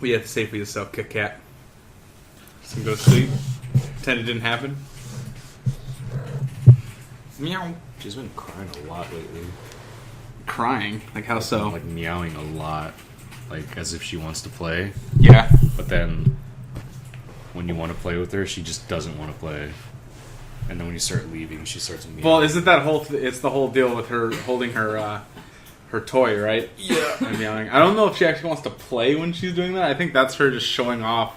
We have to say for yourself, Kit Kat. Just gonna go to sleep. Pretend it didn't happen. Meow. She's been crying a lot lately. Crying? Like how so? Like meowing a lot. Like as if she wants to play. Yeah. But then when you want to play with her, she just doesn't want to play. And then when you start leaving, she starts meowing. Well, isn't that it's the whole deal with her holding her toy, right? Yeah. And meowing. I don't know if she actually wants to play when she's doing that. I think that's her just showing off.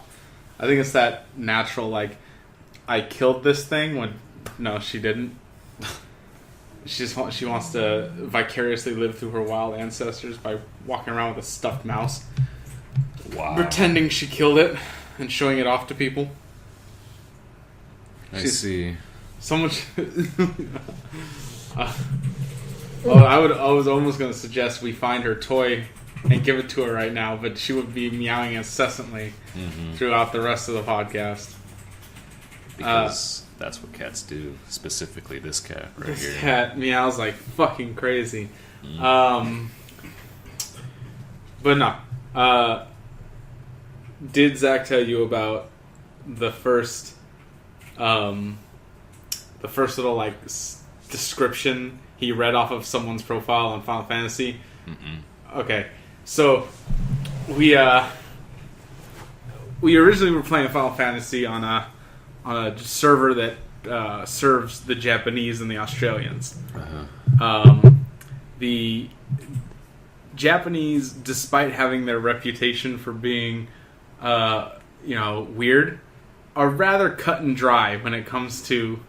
I think it's that natural, like, I killed this thing when... No, she didn't. She wants to vicariously live through her wild ancestors by walking around with a stuffed mouse. Wow. Pretending she killed it and showing it off to people. I see. So much... I was almost going to suggest we find her toy and give it to her right now, but she would be meowing incessantly throughout the rest of the podcast. Because that's what cats do. Specifically this cat right here. This cat meows like fucking crazy. But no. Did Zach tell you about the first little like description he read off of someone's profile on Final Fantasy? Okay, so we originally were playing Final Fantasy on a server that serves the Japanese and the Australians. The Japanese, despite having their reputation for being weird, are rather cut and dry when it comes to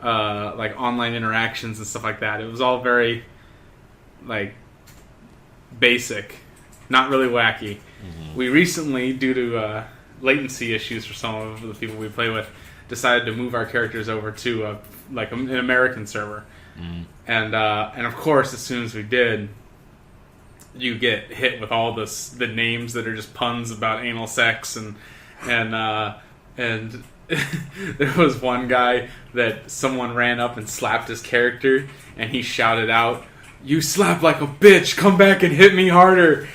like online interactions and stuff like that. It was all very like basic, not really wacky. We recently, due to latency issues for some of the people we play with, decided to move our characters over to an American server. And of course, as soon as we did, you get hit with all the names that are just puns about anal sex and there was one guy that someone ran up and slapped his character, and he shouted out, "You slap like a bitch! Come back and hit me harder!"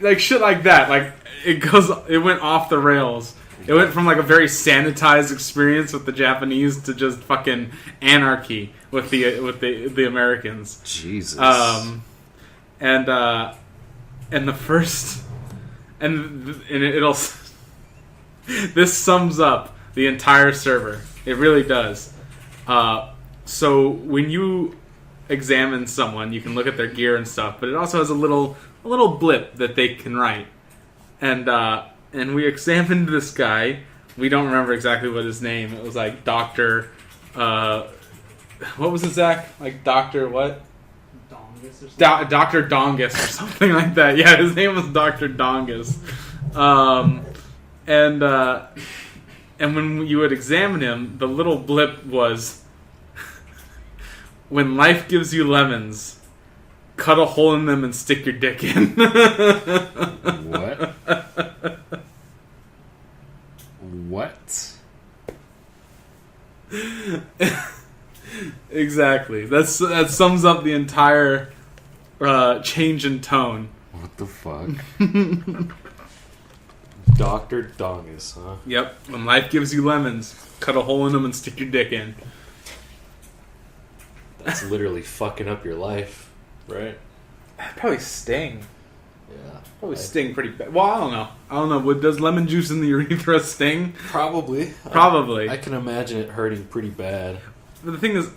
like shit like that. Like it went off the rails. It went from like a very sanitized experience with the Japanese to just fucking anarchy with the Americans. Jesus. And the first and it'll this sums up the entire server. It really does. So when you examine someone, you can look at their gear and stuff, but it also has a little blip that they can write. And we examined this guy. We don't remember exactly what his name. It was like Dr. What was it, Zach? Like Dr. what? Dongus or something? Dr. Dongus or something like that. Yeah, his name was Dr. Dongus. And when you would examine him, the little blip was, "When life gives you lemons, cut a hole in them and stick your dick in." What? What? Exactly. That sums up the entire change in tone. What the fuck? Dr. Dongus, huh? Yep. When life gives you lemons, cut a hole in them and stick your dick in. That's literally fucking up your life, right? Probably sting. Yeah. Probably sting pretty bad. Well, I don't know. Does lemon juice in the urethra sting? Probably. Probably. I can imagine it hurting pretty bad. But the thing is...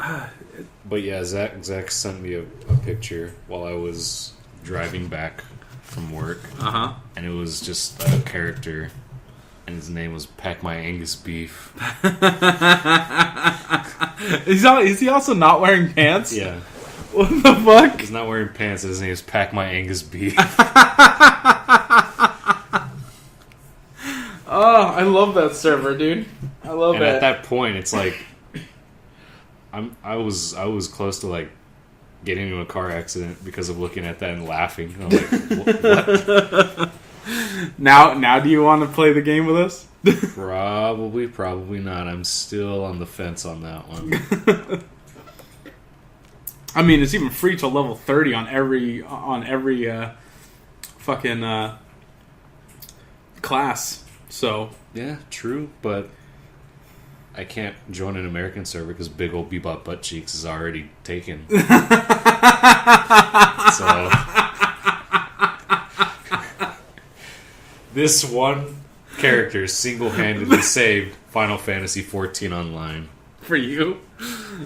But yeah, Zach sent me a picture while I was driving back from work. Uh-huh. And it was just a character, and his name was Pack My Angus Beef. Is he also not wearing pants? Yeah. What the fuck? He's not wearing pants, and his name is Pack My Angus Beef. Oh, I love that server, dude. I love and it. at that point, it's like... I was close to like getting into a car accident because of looking at that and laughing. And I'm like, what? Now, do you want to play the game with us? Probably not. I'm still on the fence on that one. I mean, it's even free till level 30 on every fucking class. So Yeah, true, but I can't join an American server because big old Bebop Butt Cheeks is already taken. So this one character single-handedly saved Final Fantasy XIV Online. for you,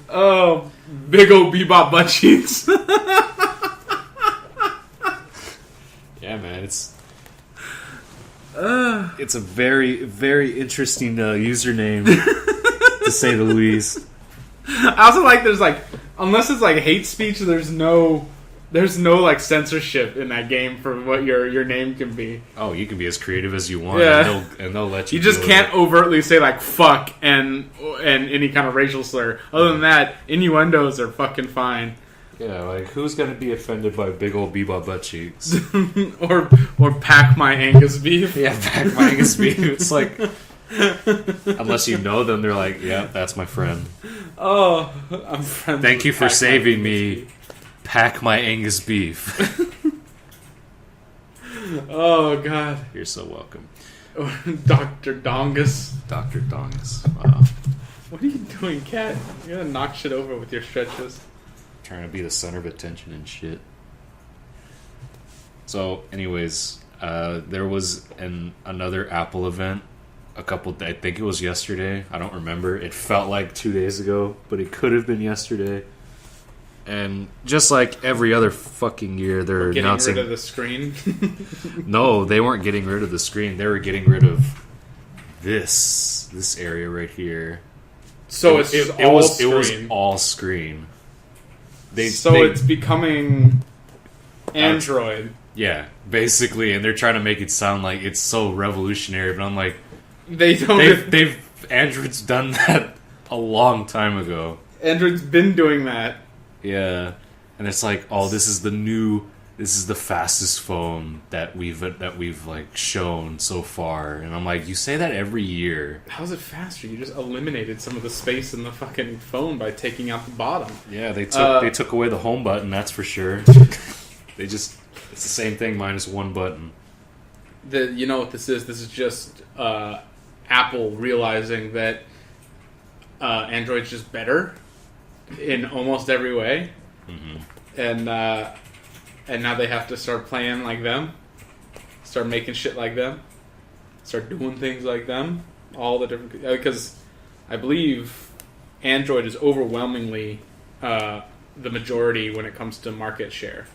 oh, big old Bebop butt cheeks. Yeah, man, it's a very, very interesting username, to say the least. I also like there's like, unless it's like hate speech, there's no like censorship in that game for what your name can be. Oh, you can be as creative as you want, Yeah. and they'll let you. You just do can't it. overtly say like fuck and any kind of racial slur. Other than that, innuendos are fucking fine. Yeah, like who's gonna be offended by big old Bebop Butt Cheeks? or pack my Angus beef. Yeah, back my Angus beef. It's like, unless you know them, they're like, yeah, that's my friend. Oh, I'm friends. Thank with you for Pack My saving Angus me. Beef. Pack my Angus beef. Oh god, You're so welcome, Dr. Dongus. Dr. Dongus. Wow. What are you doing, cat? You're gonna knock shit over with your stretches. Trying to be the center of attention and shit. So, anyways, there was another Apple event. I think it was yesterday. I don't remember. It felt like 2 days ago, but it could have been yesterday. And just like every other fucking year, they're Getting announcing. rid of the screen. No, they weren't getting rid of the screen. They were getting rid of this area right here. So it's just it all was screen. all screen. It's becoming Android. Yeah, basically, and they're trying to make it sound like it's so revolutionary, but I'm like, They don't. they've Android's done that a long time ago. Android's been doing that. Yeah, and it's like, oh, this is the fastest phone that we've like shown so far, and I'm like, you say that every year. How's it faster? You just eliminated some of the space in the fucking phone by taking out the bottom. Yeah, they took away the home button, that's for sure. It's the same thing minus one button. You know what this is? This is just Apple realizing that Android's just better in almost every way, and now they have to start playing like them, start making shit like them, start doing things like them. All the different, because I believe Android is overwhelmingly the majority when it comes to market share.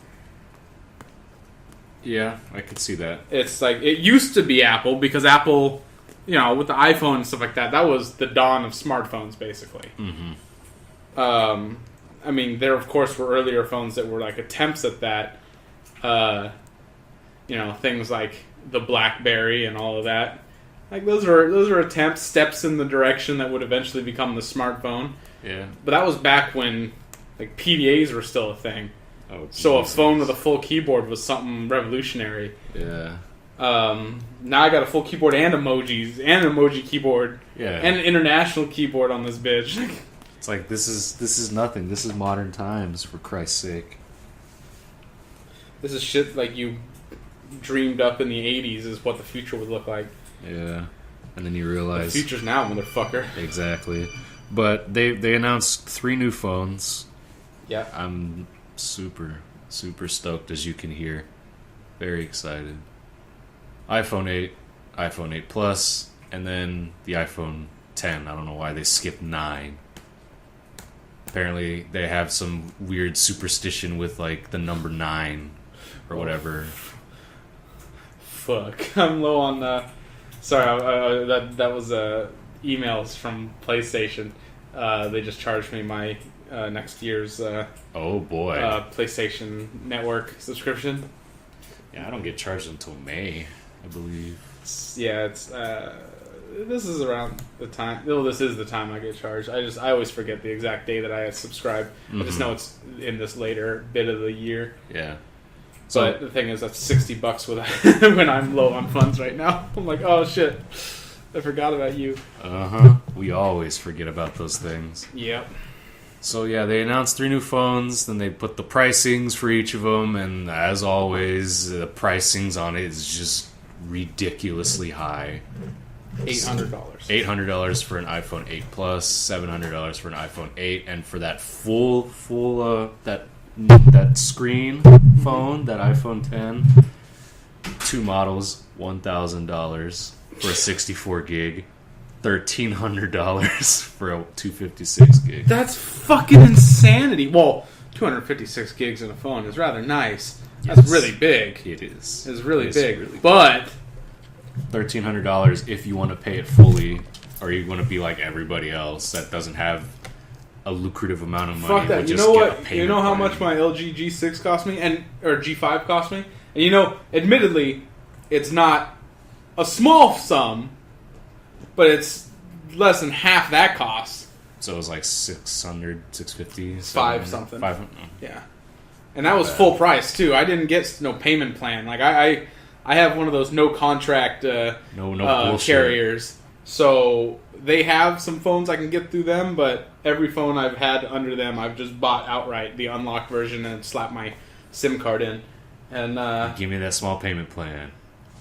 Yeah, I could see that. It's like it used to be Apple, because Apple, with the iPhone and stuff like that, that was the dawn of smartphones, basically. I mean, there of course were earlier phones that were like attempts at that. Things like the BlackBerry and all of that. Like those were attempts, steps in the direction that would eventually become the smartphone. Yeah. But that was back when like PDAs were still a thing. Oh, So a Jesus. phone with a full keyboard was something revolutionary. Yeah. Now I got a full keyboard and emojis and an emoji keyboard Yeah. and an international keyboard on this bitch. It's like this is nothing. This is modern times, for Christ's sake. This is shit like you dreamed up in the 80s is what the future would look like. Yeah. And then you The realize future's now, motherfucker. exactly. But they announced 3 new phones. Yeah. I'm super stoked, as you can hear. Very excited. iPhone 8, iPhone 8 Plus, and then the iPhone 10. I don't know why they skipped 9. Apparently they have some weird superstition with like the number 9 or whatever. Fuck. I'm low on. Sorry, that was emails from PlayStation. They just charged me my next year's Oh boy. PlayStation Network subscription. Yeah, I don't get charged until May, I believe. It's this is around the time. Well, this is the time I get charged. I always forget the exact day that I subscribe. I just know it's in this later bit of the year. Yeah. But the thing is, that's $60 with when I'm low on funds right now. I'm like, oh shit, I forgot about you. We always forget about those things. Yep. So yeah, they announced 3 new phones, then they put the pricings for each of them, and as always, the pricings on it is just ridiculously high. $800. $800 for an iPhone 8 Plus, $700 for an iPhone 8, and for that full that screen phone, that iPhone 10, two models, $1,000 for a 64 gig, $1,300 for a 256 gig. That's fucking insanity. Well, 256 gigs in a phone is rather nice. That's Yes. really big. It is. It's really It's big. really But $1,300 if you want to pay it fully, or you want to be like everybody else that doesn't have a lucrative amount of money. fuck that. would You just know get a what? You payment know how plan. much my LG G6 cost me, or G5 cost me? And you know, admittedly, it's not a small sum, but it's less than half that cost. So it was like 600, 650, Five something. 500. Yeah. And that was full price too. I didn't get no payment plan. Like I have one of those no contract No bullshit. carriers. So they have some phones I can get through them, but every phone I've had under them, I've just bought outright the unlocked version and slapped my SIM card in. And Give me that small payment plan.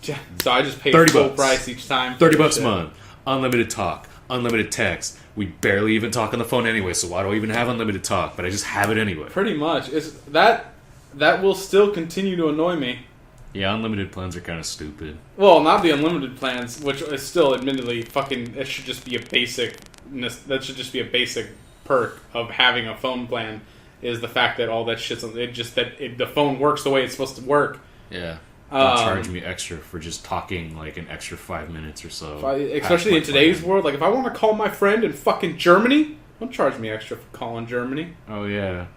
so I just pay $30 full price each time. $30 a month. Unlimited talk. Unlimited text. We barely even talk on the phone anyway, so why do I even have unlimited talk? But I just have it anyway. Pretty much. It's that will still continue to annoy me. Yeah, unlimited plans are kind of stupid. Well, not the unlimited plans, which is still admittedly fucking. It should just be a basic. That should just be a basic perk of having a phone plan. Is the fact that all that shit's the phone works the way it's supposed to work. Yeah. Don't charge me extra for just talking like an extra 5 minutes or so. Especially in today's world, like if I want to call my friend in fucking Germany, don't charge me extra for calling Germany. Oh yeah.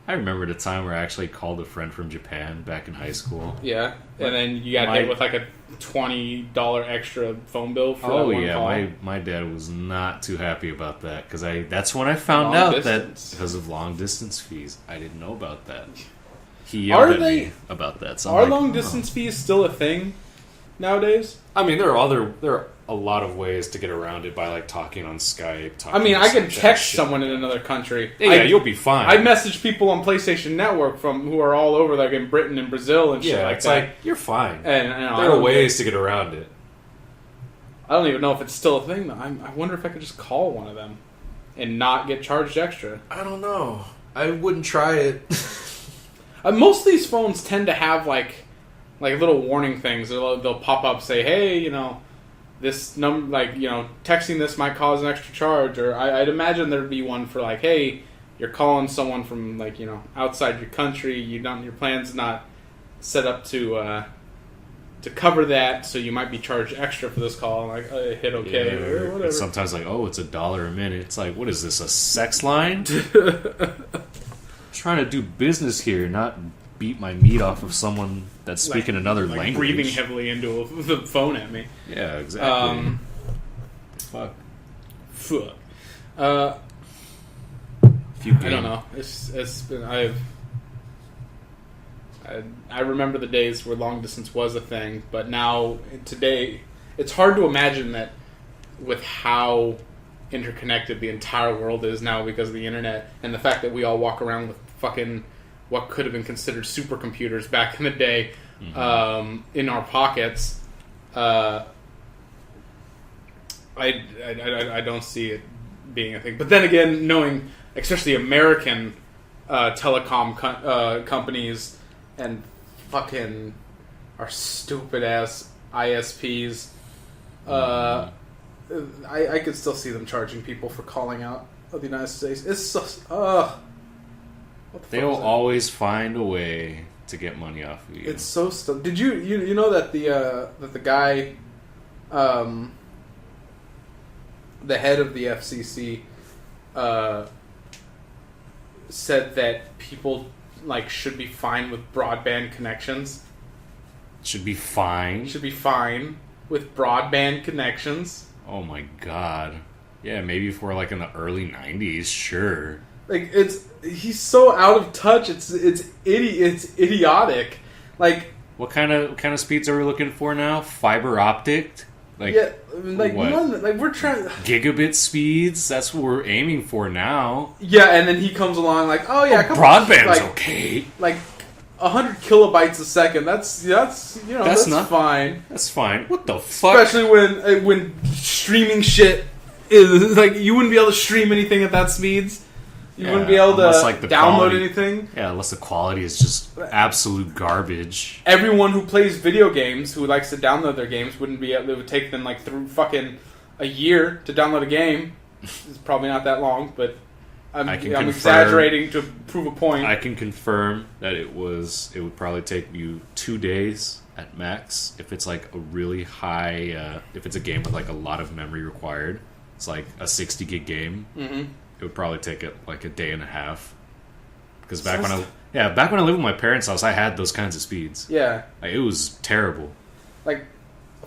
I remember the time where I actually called a friend from Japan back in high school. Yeah, and then you got hit with like a $20 extra phone bill for that one call. My dad was not too happy about that because that's when I found Long out distance. that because of long distance fees, I didn't know about that. He yelled at me about that. So Are long distance fees still a thing nowadays? I mean, there are a lot of ways to get around it by like talking on Skype. I mean, I can Snapchat, text shit. someone in another country. Yeah, you'll be fine. I message people on PlayStation Network who are all over, like in Britain and Brazil and shit like it's that. like you're fine. And There are ways to get around it. I don't even know if it's still a thing though. I wonder if I could just call one of them and not get charged extra. I don't know. I wouldn't try it. Most of these phones tend to have like little warning things. They'll pop up, say, "Hey, this number, texting this might cause an extra charge." Or I'd imagine there'd be one for like, "Hey, you're calling someone from outside your country. Your plan's not set up to cover that, so you might be charged extra for this call." Like, hit OK or whatever. It's sometimes like, oh, it's $1 a minute. It's like, what is this, a sex line? Trying to do business here, not beat my meat off of someone that's speaking another language. Breathing heavily into the phone at me. Yeah, exactly. Fuck. I don't know. It's been I remember the days where long distance was a thing, but now today it's hard to imagine that with how interconnected the entire world is now because of the internet and the fact that we all walk around with fucking what could have been considered supercomputers back in the day in our pockets. I don't see it being a thing. But then again, knowing especially American telecom companies and fucking our stupid ass ISPs, I could still see them charging people for calling out of the United States. It's so what the They'll fuck is that? always find a way to get money off of you. It's so did you know that the guy, the head of the FCC, said that people should be fine with broadband connections. Should be fine. Should be fine with broadband connections. Oh my god. Yeah, maybe if we're in the early 90s, sure. He's so out of touch. It's idiotic. What kind of speeds are we looking for now? Fiber optic? We're trying Gigabit speeds? That's what we're aiming for now. Yeah, and then he comes along oh yeah, broadband's okay. 100 kilobytes a second. That's that's not fine. That's fine. What the fuck? Especially when streaming shit is like you wouldn't be able to stream anything at that speeds. You wouldn't be able to download anything. Yeah, unless the quality is just absolute garbage. Everyone who plays video games, who likes to download their games, wouldn't be able. It would take them like through fucking a year to download a game. It's probably not that long, but I'm exaggerating to prove a point. I can confirm that it would probably take you 2 days at max if it's like a really high. If it's a game with like a lot of memory required, it's like a 60 gig game. Mm-hmm. It would probably take it like a day and a half. Because back when I lived with my parents' house, I had those kinds of speeds. Yeah, like, it was terrible. Like,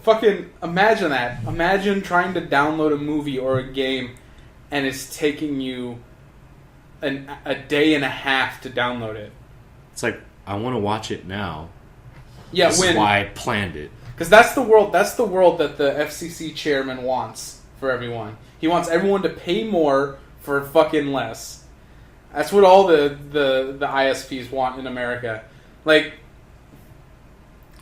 fucking imagine that. Imagine trying to download a movie or a game, and it's taking you a day and a half to download it. It's like, I want to watch it now. Yeah, this is why I planned it. Because that's the world that the FCC chairman wants for everyone. He wants everyone to pay more for fucking less. That's what all the ISPs want in America. Like,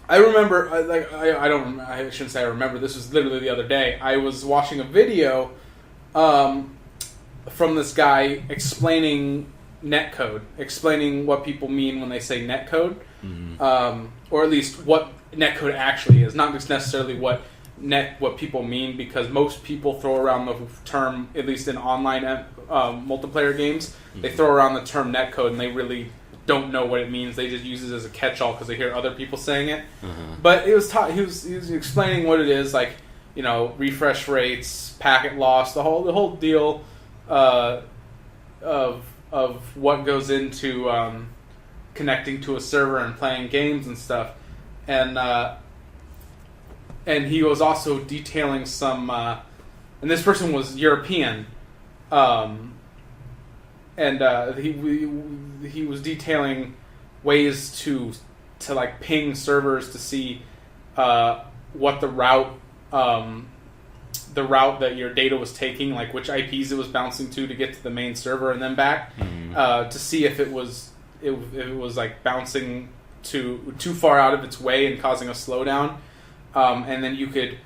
I remember, I shouldn't say I remember. This was literally the other day. I was watching a video from this guy explaining Netcode, explaining what people mean when they say Netcode, or at least what Netcode actually is, not just necessarily what people mean, because most people throw around the term, at least in online multiplayer games, they throw around the term netcode and they really don't know what it means. They just use it as a catch-all because they hear other people saying it. But it was he was explaining what it is, like, you know, refresh rates, packet loss, the whole deal of what goes into connecting to a server and playing games and stuff, and he was also detailing some, and this person was European, and he was detailing ways to like ping servers to see what the route that your data was taking, like which IPs it was bouncing to get to the main server and then back, to see if it was like bouncing too far out of its way and causing a slowdown. And then you could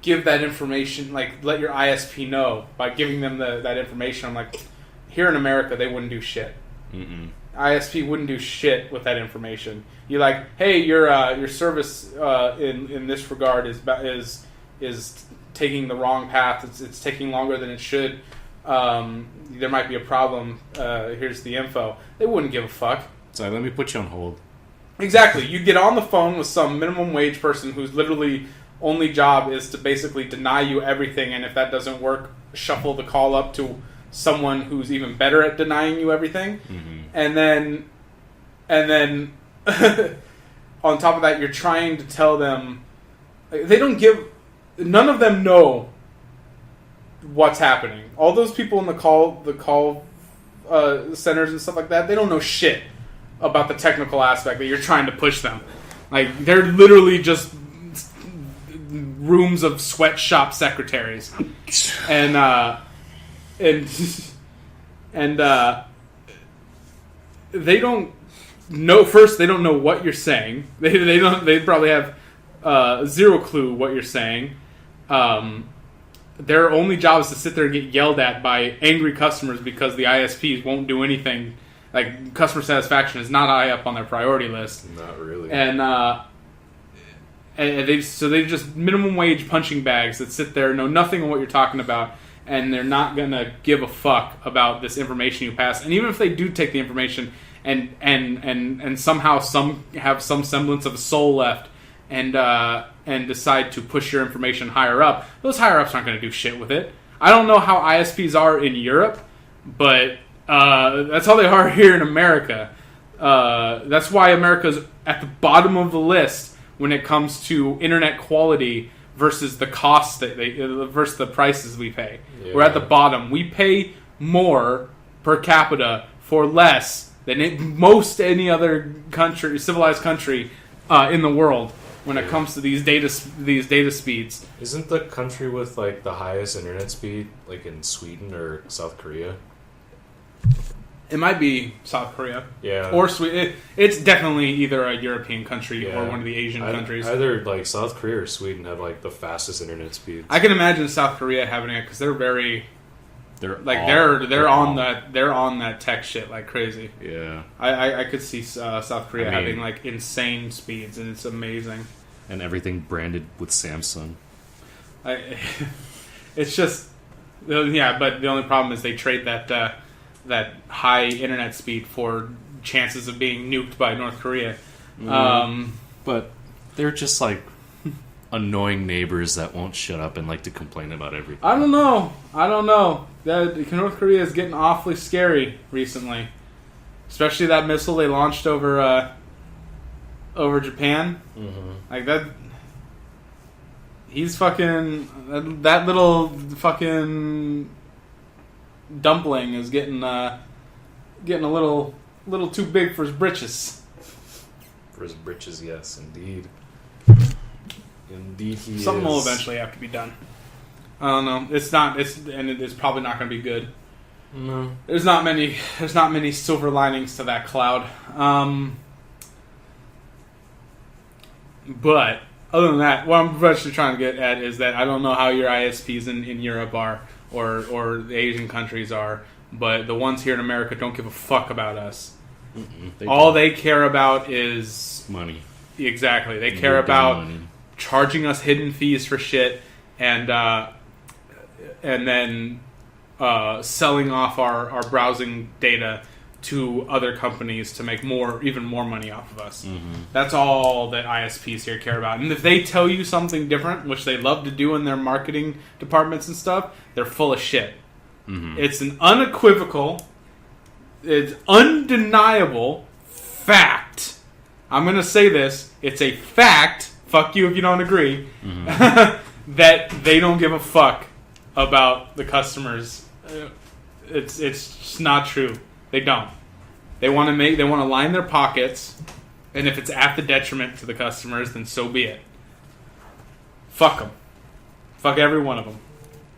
give that information, like let your ISP know by giving them that information. I'm like, here in America, they wouldn't do shit. ISP wouldn't do shit with that information. You're like, hey, your service in this regard is taking the wrong path. It's taking longer than it should. There might be a problem. Here's the info. They wouldn't give a fuck. So let me put you on hold. Exactly. You get on the phone with some minimum wage person whose literally only job is to basically deny you everything, and if that doesn't work, shuffle the call up to someone who's even better at denying you everything. And then on top of that, you're trying to tell them, none of them know what's happening. All those people in the call centers and stuff like that, they don't know shit about the technical aspect that you're trying to push them. Like, they're literally just rooms of sweatshop secretaries, and they don't know. First, they don't know what you're saying. They probably have zero clue what you're saying. Their only job is to sit there and get yelled at by angry customers because the ISPs won't do anything. Like, customer satisfaction is not high up on their priority list. Not really. And they're just minimum wage punching bags that sit there, know nothing of what you're talking about, and they're not gonna give a fuck about this information you pass. And even if they do take the information and somehow have some semblance of a soul left and decide to push your information higher up, those higher ups aren't gonna do shit with it. I don't know how ISPs are in Europe, but that's how they are here in America. That's why America's at the bottom of the list when it comes to internet quality versus the costs versus the prices we pay. Yeah. We're at the bottom. We pay more per capita for less than most any other country, civilized country in the world when it comes to these data speeds. Isn't the country with like the highest internet speed like in Sweden or South Korea? It might be South Korea. Yeah. Or Sweden. It's definitely either a European country Yeah. or one of the Asian countries. Either like South Korea or Sweden have like the fastest internet speeds. I can imagine South Korea having it because they're very They're on that tech shit like crazy. Yeah. I could see South Korea having like insane speeds, and it's amazing. And everything branded with Samsung. It's just yeah, but the only problem is they trade that high internet speed for chances of being nuked by North Korea. But they're just like annoying neighbors that won't shut up and like to complain about everything. I don't know. That North Korea is getting awfully scary recently, especially that missile they launched over Japan. Mm-hmm. Like that. He's fucking that little fucking dumpling is getting a little too big for his britches. For his britches, yes, indeed. Indeed, he Something is. will eventually have to be done. I don't know. It's probably not going to be good. No. There's not many silver linings to that cloud. But other than that, what I'm actually trying to get at is that I don't know how your ISPs in Europe are or the Asian countries are, but the ones here in America don't give a fuck about us. They care about is money. Exactly. They care about money. Charging us hidden fees for shit and then selling off our browsing data to other companies to make even more money off of us. Mm-hmm. That's all that ISPs here care about. And if they tell you something different, which they love to do in their marketing departments and stuff, they're full of shit. Mm-hmm. It's an unequivocal, it's undeniable fact. I'm going to say this. It's a fact. Fuck you if you don't agree. Mm-hmm. That they don't give a fuck about the customers. It's just not true. They don't. They want to line their pockets, and if it's at the detriment to the customers, then so be it. Fuck them. Fuck every one of them.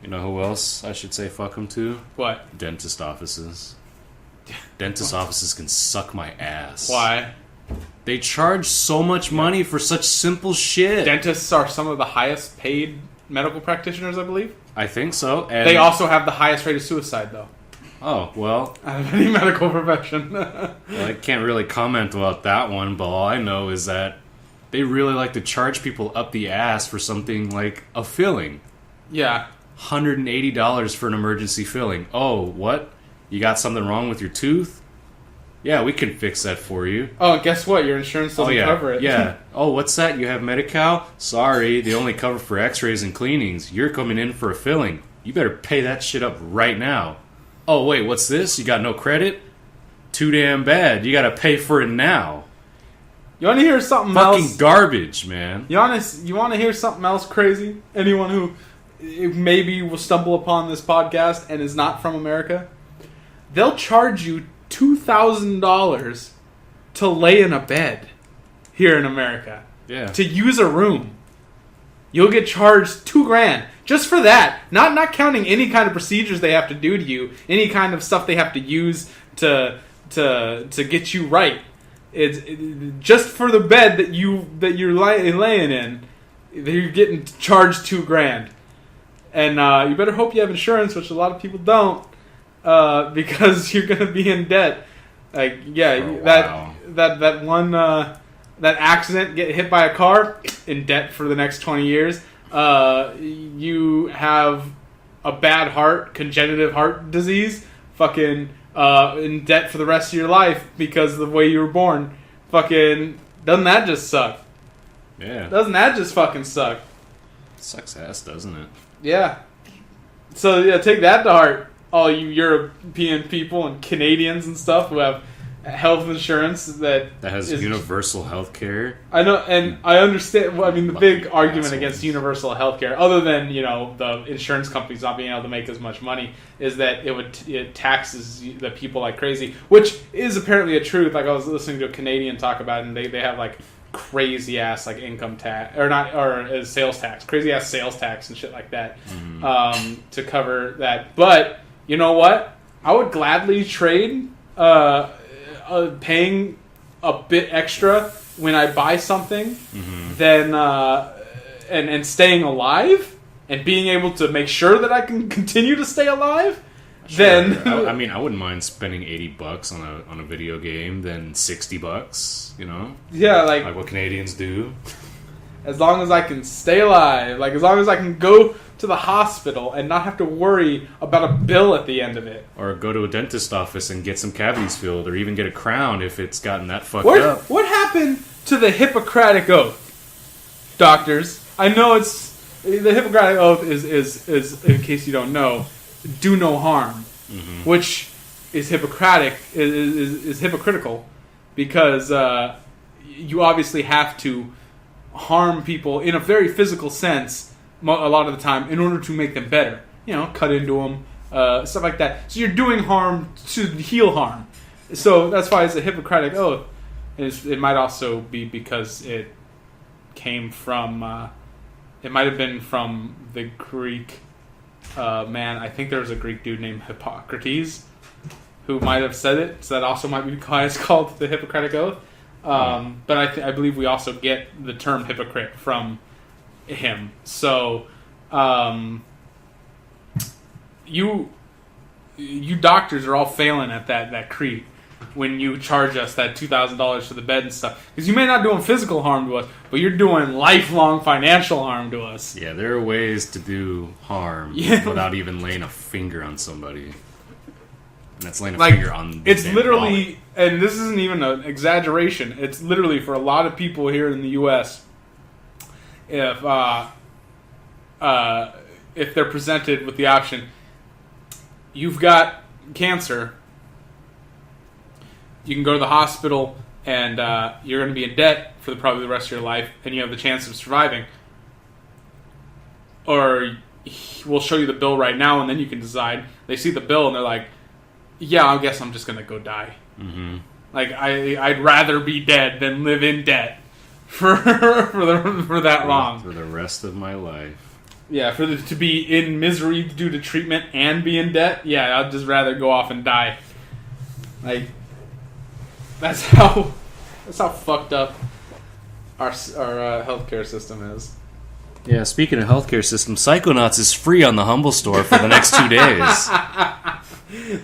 You know who else I should say fuck them to? What? Dentist offices. Dentist offices can suck my ass. Why? They charge so much money for such simple shit. Dentists are some of the highest paid medical practitioners, I believe. I think so. And they also have the highest rate of suicide, though. Oh, well. Out of any medical profession. Well, I can't really comment about that one, but all I know is that they really like to charge people up the ass for something like a filling. Yeah. $180 for an emergency filling. Oh, what? You got something wrong with your tooth? Yeah, we can fix that for you. Oh, guess what? Your insurance doesn't cover it. Yeah. Oh, what's that? You have Medi-Cal? Sorry, they only cover for x-rays and cleanings. You're coming in for a filling. You better pay that shit up right now. Oh, wait, what's this? You got no credit? Too damn bad. You gotta pay for it now. You want to hear something Fucking else? garbage, man. You want to hear something else crazy? Anyone who maybe will stumble upon this podcast and is not from America, they'll charge you $2,000 to lay in a bed here in America. Yeah. To use a room. You'll get charged $2,000 just for that. Not counting any kind of procedures they have to do to you, any kind of stuff they have to use to get you right. It's just for the bed that you're laying in. You're getting charged $2,000, and you better hope you have insurance, which a lot of people don't, because you're gonna be in debt. Like that one that accident, get hit by a car, in debt for the next 20 years. You have a bad heart, congenital heart disease, fucking in debt for the rest of your life because of the way you were born. Fucking, doesn't that just suck? Yeah. Doesn't that just fucking suck? It sucks ass, doesn't it? Yeah. So yeah, take that to heart, all you European people and Canadians and stuff who have health insurance that has universal health care. I know, and I understand. Well, I mean, the big argument against universal health care, other than the insurance companies not being able to make as much money, is that it taxes the people like crazy, which is apparently a truth. Like I was listening to a Canadian talk about it, and they have like crazy ass like income tax or sales tax, crazy ass sales tax and shit like that, to cover that. But you know what? I would gladly trade paying a bit extra when I buy something, than and staying alive and being able to make sure that I can continue to stay alive. Sure. Then I mean, I wouldn't mind spending $80 on a video game than $60. You know, yeah, like what Canadians do. as long as I can stay alive, like as long as I can go to the hospital and not have to worry about a bill at the end of it. Or go to a dentist office and get some cavities filled, or even get a crown if it's gotten that fucked up. What happened to the Hippocratic Oath, doctors? I know it's the Hippocratic Oath is in case you don't know, do no harm, which is Hippocratic is hypocritical because you obviously have to harm people in a very physical sense a lot of the time in order to make them better. You know, cut into them, stuff like that. So you're doing harm to heal harm. So that's why it's a Hippocratic Oath. It might also be because it came from... it might have been from the Greek man. I think there was a Greek dude named Hippocrates who might have said it. So that also might be why it's called the Hippocratic Oath. But I believe we also get the term hypocrite from him. So you doctors are all failing at that creed when you charge us that $2,000 for the bed and stuff. Because you may not doing physical harm to us, but you're doing lifelong financial harm to us. Yeah, there are ways to do harm without even laying a finger on somebody. And that's laying a finger on the it's literally, wallet. and this isn't even an exaggeration, it's literally for a lot of people here in the U.S., if they're presented with the option, you've got cancer, you can go to the hospital and you're going to be in debt for probably the rest of your life, and you have the chance of surviving. Or we'll show you the bill right now, and then you can decide. They see the bill and they're like, yeah, I guess I'm just going to go die. Mm-hmm. Like, I'd rather be dead than live in debt for that long. For the rest of my life. Yeah, to be in misery due to treatment and be in debt, yeah, I'd just rather go off and die. Like, that's how fucked up our healthcare system is. Yeah, speaking of healthcare system, Psychonauts is free on the Humble Store for the next 2 days.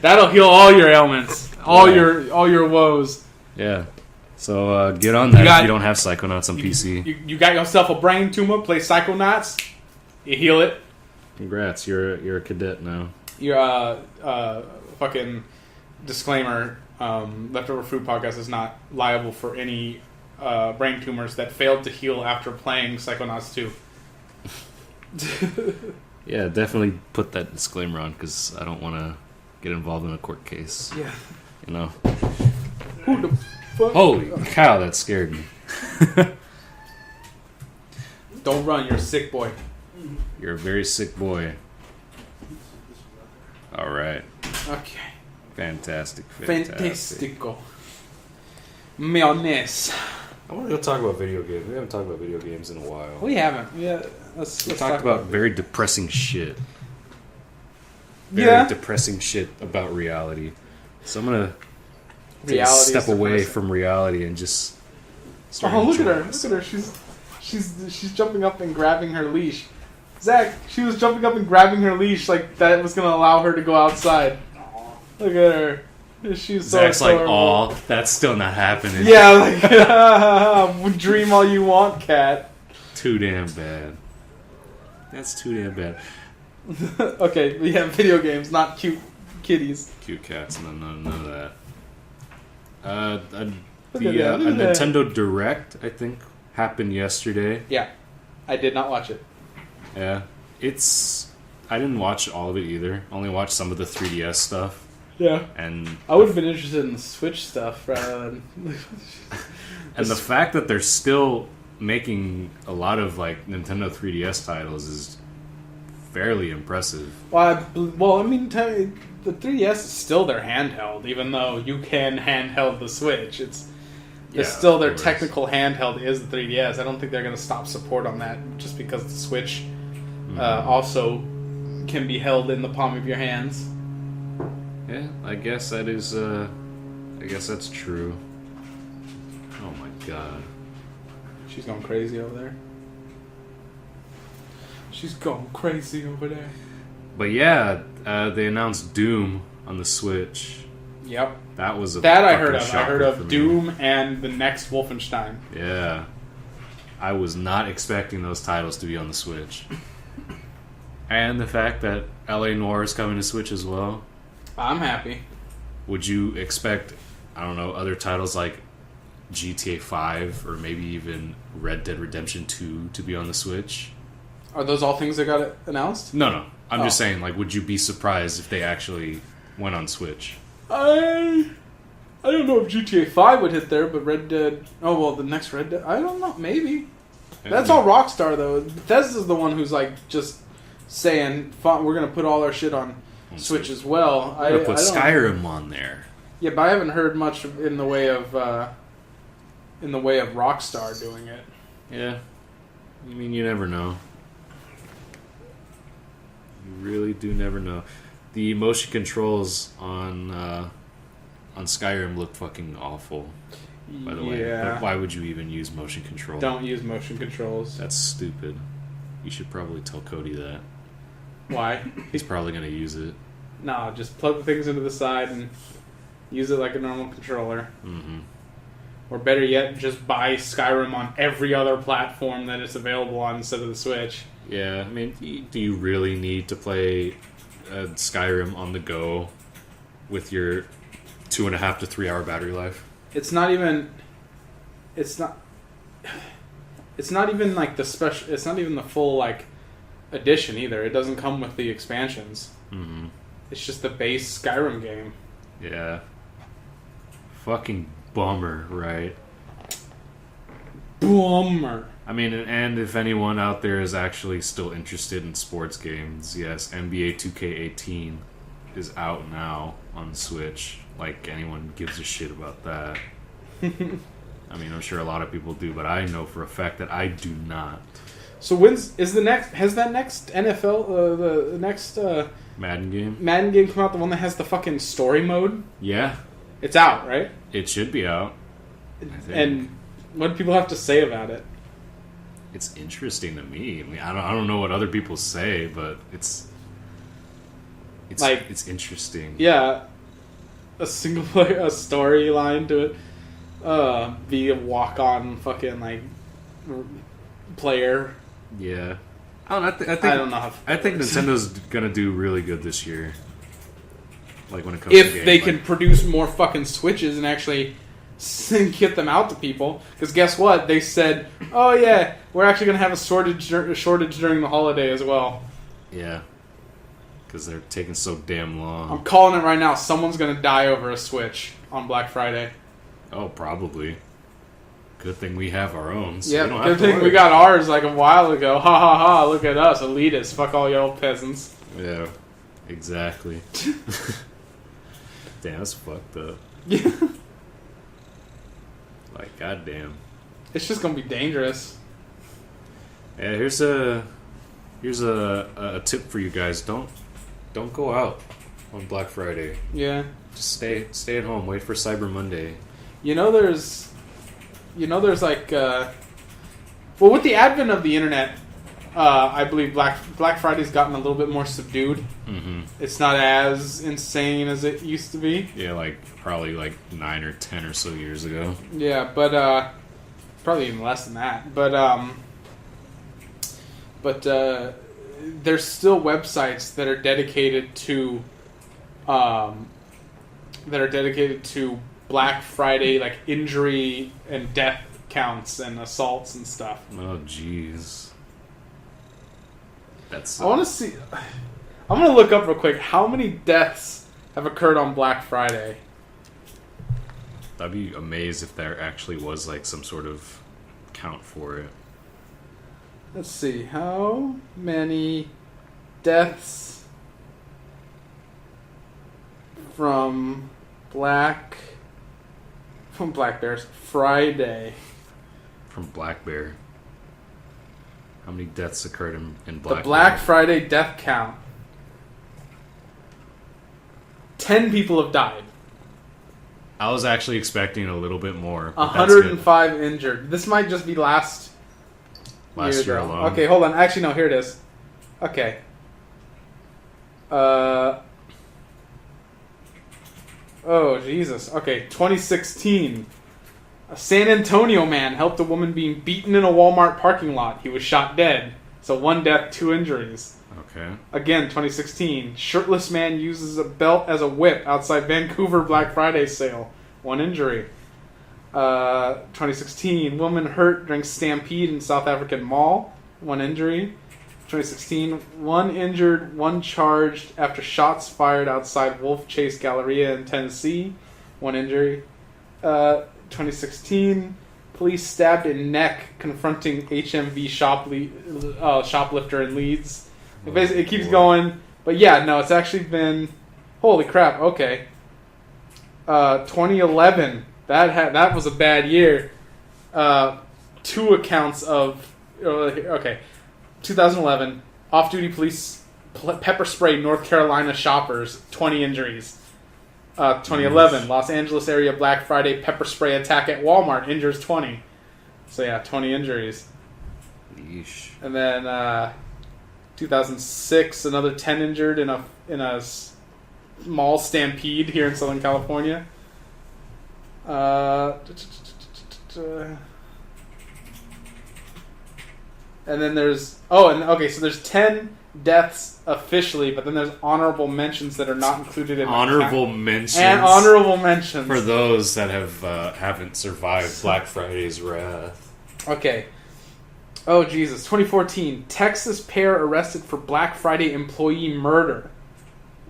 That'll heal all your ailments, all your woes. Yeah. So get on that if you don't have Psychonauts on PC. You got yourself a brain tumor, play Psychonauts, you heal it. Congrats, you're a cadet now. Your fucking disclaimer, Leftover Food Podcast is not liable for any brain tumors that failed to heal after playing Psychonauts 2. Yeah, definitely put that disclaimer on because I don't want to get involved in a court case. Yeah. You know? Who the fuck? Holy cow, that scared me. Don't run, you're a sick boy. You're a very sick boy. Alright. Okay. Fantastic. Fantastico. Mayonnaise. I want to go talk about video games. We haven't talked about video games in a while. We haven't. Yeah, let's talk about very depressing shit. Very depressing shit about reality. So I'm gonna take a step away from reality and just start. Oh, look at her! Look at her! She's jumping up and grabbing her leash. Zach, she was jumping up and grabbing her leash like that was gonna allow her to go outside. Look at her. She's so Zach's like, adorable. "Aw, that's still not happening." Yeah, like dream all you want, cat. Too damn bad. That's too damn bad. Okay, we have video games, not cute kitties. Cute cats, none of that. A Look at that. Nintendo Direct, I think, happened yesterday. Yeah, I did not watch it. Yeah, I didn't watch all of it either. Only watched some of the 3DS stuff. Yeah, and I would have been interested in the Switch stuff rather than. And the fact that they're still making a lot of like Nintendo 3DS titles is fairly impressive. Well, I mean, the 3DS is still their handheld, even though you can handheld the Switch. It's still their technical handheld is the 3DS. I don't think they're going to stop support on that just because the Switch also can be held in the palm of your hands. Yeah, I guess that is I guess that's true. Oh my god. She's going crazy over there. She's going crazy over there. But yeah, they announced Doom on the Switch. Yep. That was I heard of. I shocker heard for of me. Doom and the next Wolfenstein. Yeah. I was not expecting those titles to be on the Switch. And the fact that LA Noire is coming to Switch as well. I'm happy. Would you expect, I don't know, other titles like GTA 5 or maybe even Red Dead Redemption 2 to be on the Switch? Are those all things that got announced? No. I'm just saying, like, would you be surprised if they actually went on Switch? I don't know if GTA 5 would hit there, but Red Dead... Oh, well, the next Red Dead... I don't know. Maybe. That's all Rockstar, though. Bethesda's the one who's, like, just saying, we're going to put all our shit on Switch as well. I'm going to put Skyrim on there. Yeah, but I haven't heard much in the way of Rockstar doing it. Yeah. I mean, you never know. You really do never know. The motion controls on Skyrim look fucking awful, by the way. But why would you even use motion control? Don't use motion controls. That's stupid. You should probably tell Cody that. Why? He's probably going to use it. No, just plug the things into the side and use it like a normal controller. Mm-hmm. Or better yet, just buy Skyrim on every other platform that it's available on instead of the Switch. Yeah, I mean, do you really need to play Skyrim on the go with your 2.5 to 3 hour battery life? It's not even like the special. It's not even the full like edition either. It doesn't come with the expansions. Mm-hmm. It's just the base Skyrim game. Yeah. Fucking bummer, right? Bummer. I mean, and if anyone out there is actually still interested in sports games, yes, NBA 2K18 is out now on Switch. Like, anyone gives a shit about that. I mean, I'm sure a lot of people do, but I know for a fact that I do not. So has that next NFL, the next Madden game come out, the one that has the fucking story mode? Yeah. It's out, right? It should be out. I think. And what do people have to say about it? It's interesting to me. I mean, I don't know what other people say, but it's like, it's interesting. Yeah, a single player, a storyline to it. Be a walk-on fucking like player. Yeah, I don't know. I don't know. I think Nintendo's gonna do really good this year. Like when it comes to games, they can produce more fucking Switches and actually get them out to people. Because guess what? They said, "Oh yeah, we're actually gonna have a shortage during the holiday as well." Yeah, because they're taking so damn long. I'm calling it right now. Someone's gonna die over a Switch on Black Friday. Oh, probably. Good thing we have our own. So yeah, good thing we got ours like a while ago. Ha ha ha! Look at us, elitists. Fuck all y'all peasants. Yeah, exactly. Damn, that's fucked up. Yeah. Like, goddamn. It's just gonna be dangerous. Yeah, here's a tip for you guys. Don't go out on Black Friday. Yeah. Just stay at home. Wait for Cyber Monday. There's like, well, with the advent of the internet, I believe Black Friday's gotten a little bit more subdued. Mm-hmm. It's not as insane as it used to be. Yeah, like probably like 9 or 10 or so years ago. Yeah, but probably even less than that. But there's still websites that are dedicated to Black Friday, like injury and death counts and assaults and stuff. Oh, jeez. That's. I want to see. I'm gonna look up real quick. How many deaths have occurred on Black Friday? I'd be amazed if there actually was like some sort of count for it. Let's see. How many deaths from Black Bears Friday? From Black Bear. How many deaths occurred in Black The Black Bear? Friday death count. 10 people have died. I was actually expecting a little bit more. But that's 105 injured. This might just be last year though. alone. Okay, hold on. Actually, no, here it is. Okay. Oh, Jesus. Okay, 2016. A San Antonio man helped a woman being beaten in a Walmart parking lot. He was shot dead. So 1 death, 2 injuries. Okay. Again, 2016. Shirtless man uses a belt as a whip outside Vancouver Black Friday sale. 1 injury. 2016. Woman hurt during stampede in South African mall. 1 injury. 2016. 1 injured, 1 charged after shots fired outside Wolf Chase Galleria in Tennessee. 1 injury. 2016. Police stabbed in neck confronting HMV shoplifter in Leeds. It keeps going. But yeah, no, it's actually been... Holy crap, okay. 2011. That was a bad year. 2 accounts of... Okay. 2011. Off-duty police pepper spray North Carolina shoppers. 20 injuries. 2011. Los Angeles area Black Friday pepper spray attack at Walmart. Injures 20. So yeah, 20 injuries. Yeesh. And then 2006, another 10 injured in a mall stampede here in Southern California. And then there's so there's 10 deaths officially, but then there's honorable mentions that are not included in honorable mentions and honorable mentions for those that haven't survived Black Friday's wrath. Okay. Oh Jesus! 2014, Texas pair arrested for Black Friday employee murder.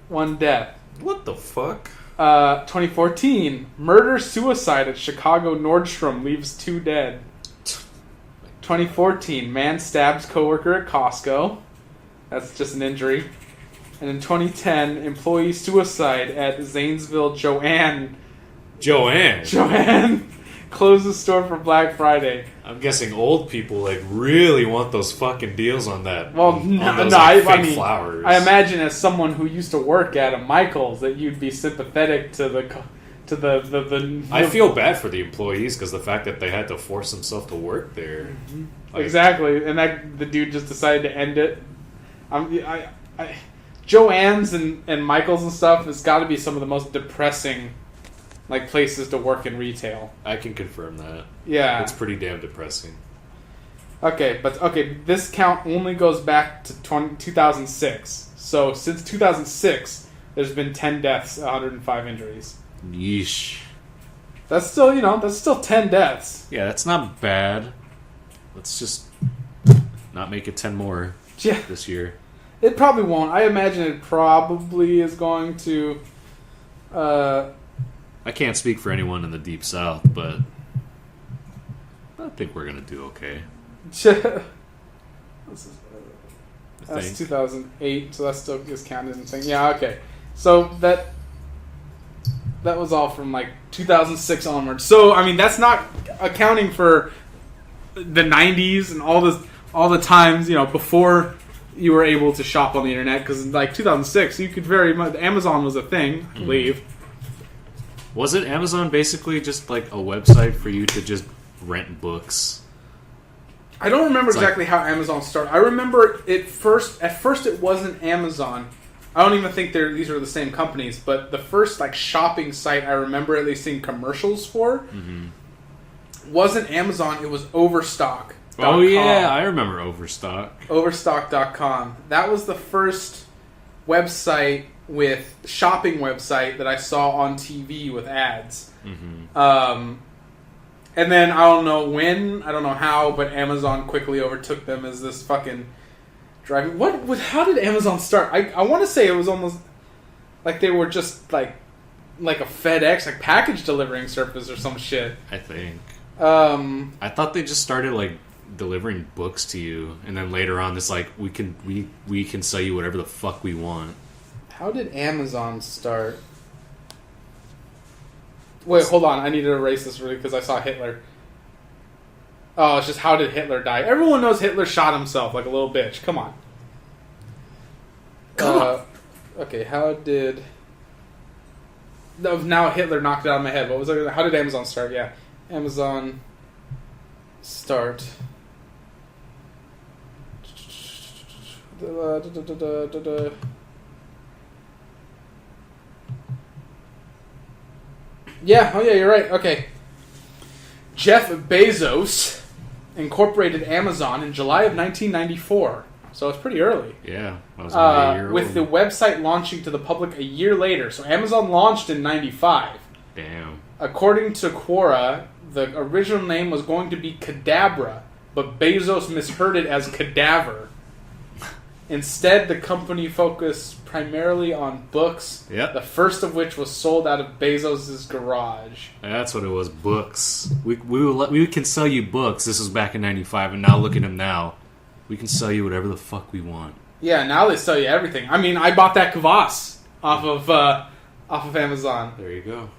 1 death. What the fuck? 2014, murder suicide at Chicago Nordstrom leaves 2 dead. 2014, man stabs coworker at Costco. That's just an injury. And in 2010, employee suicide at Zanesville Joanne closes store for Black Friday. I'm guessing old people really want those fucking deals on that. Well, fake flowers. I imagine as someone who used to work at a Michaels that you'd be sympathetic to the. I feel bad for the employees because the fact that they had to force themselves to work there. Mm-hmm. Exactly, and the dude just decided to end it. Joann's and Michaels and stuff has got to be some of the most depressing places to work in retail. I can confirm that. Yeah, it's pretty damn depressing. Okay, this count only goes back to 2006. So since 2006, there's been 10 deaths, 105 injuries. Yeesh. That's still 10 deaths. Yeah, that's not bad. Let's just not make it 10 more this year. It probably won't. I imagine it probably is going to... I can't speak for anyone in the Deep South, but I think we're going to do okay. That's 2008, so that still gets counted and thing. Yeah, okay. So that was all from 2006 onwards. So I mean, that's not accounting for the 90s and all the times before you were able to shop on the internet, because 2006 you could very much Amazon was a thing, I believe. Was it Amazon basically just a website for you to just rent books? I don't remember exactly how Amazon started. I remember at first it wasn't Amazon. I don't even think these are the same companies, but the first shopping site I remember at least seeing commercials for wasn't Amazon, it was Overstock. Oh yeah, I remember Overstock. Overstock.com. That was the first shopping website that I saw on TV with ads. And then I don't know when, I don't know how, but Amazon quickly overtook them as this fucking driving. How did Amazon start? I want to say it was almost like they were just like a FedEx, package delivering service or some shit. I think. I thought they just started delivering books to you, and then later on it's we can sell you whatever the fuck we want. How did Amazon start? Wait, hold on. I need to erase this really because I saw Hitler. Oh, it's just how did Hitler die? Everyone knows Hitler shot himself like a little bitch. Come on. Come on. Okay, how did... Now Hitler knocked it out of my head. What was it? How did Amazon start? Yeah. Amazon start. Yeah, oh yeah, you're right. Okay. Jeff Bezos incorporated Amazon in July of 1994. So it's pretty early. Yeah, I was about a year with old. the website launching to the public a year later. So Amazon launched in 95. Damn. According to Quora, the original name was going to be Cadabra, but Bezos misheard it as Cadaver. Instead, the company focused primarily on books, Yep. the first of which was sold out of Bezos' garage. That's what it was, books. We can sell you books. This was back in 95, and now look at him now. We can sell you whatever the fuck we want. Yeah, now they sell you everything. I mean, I bought that kvass off of Amazon. There you go.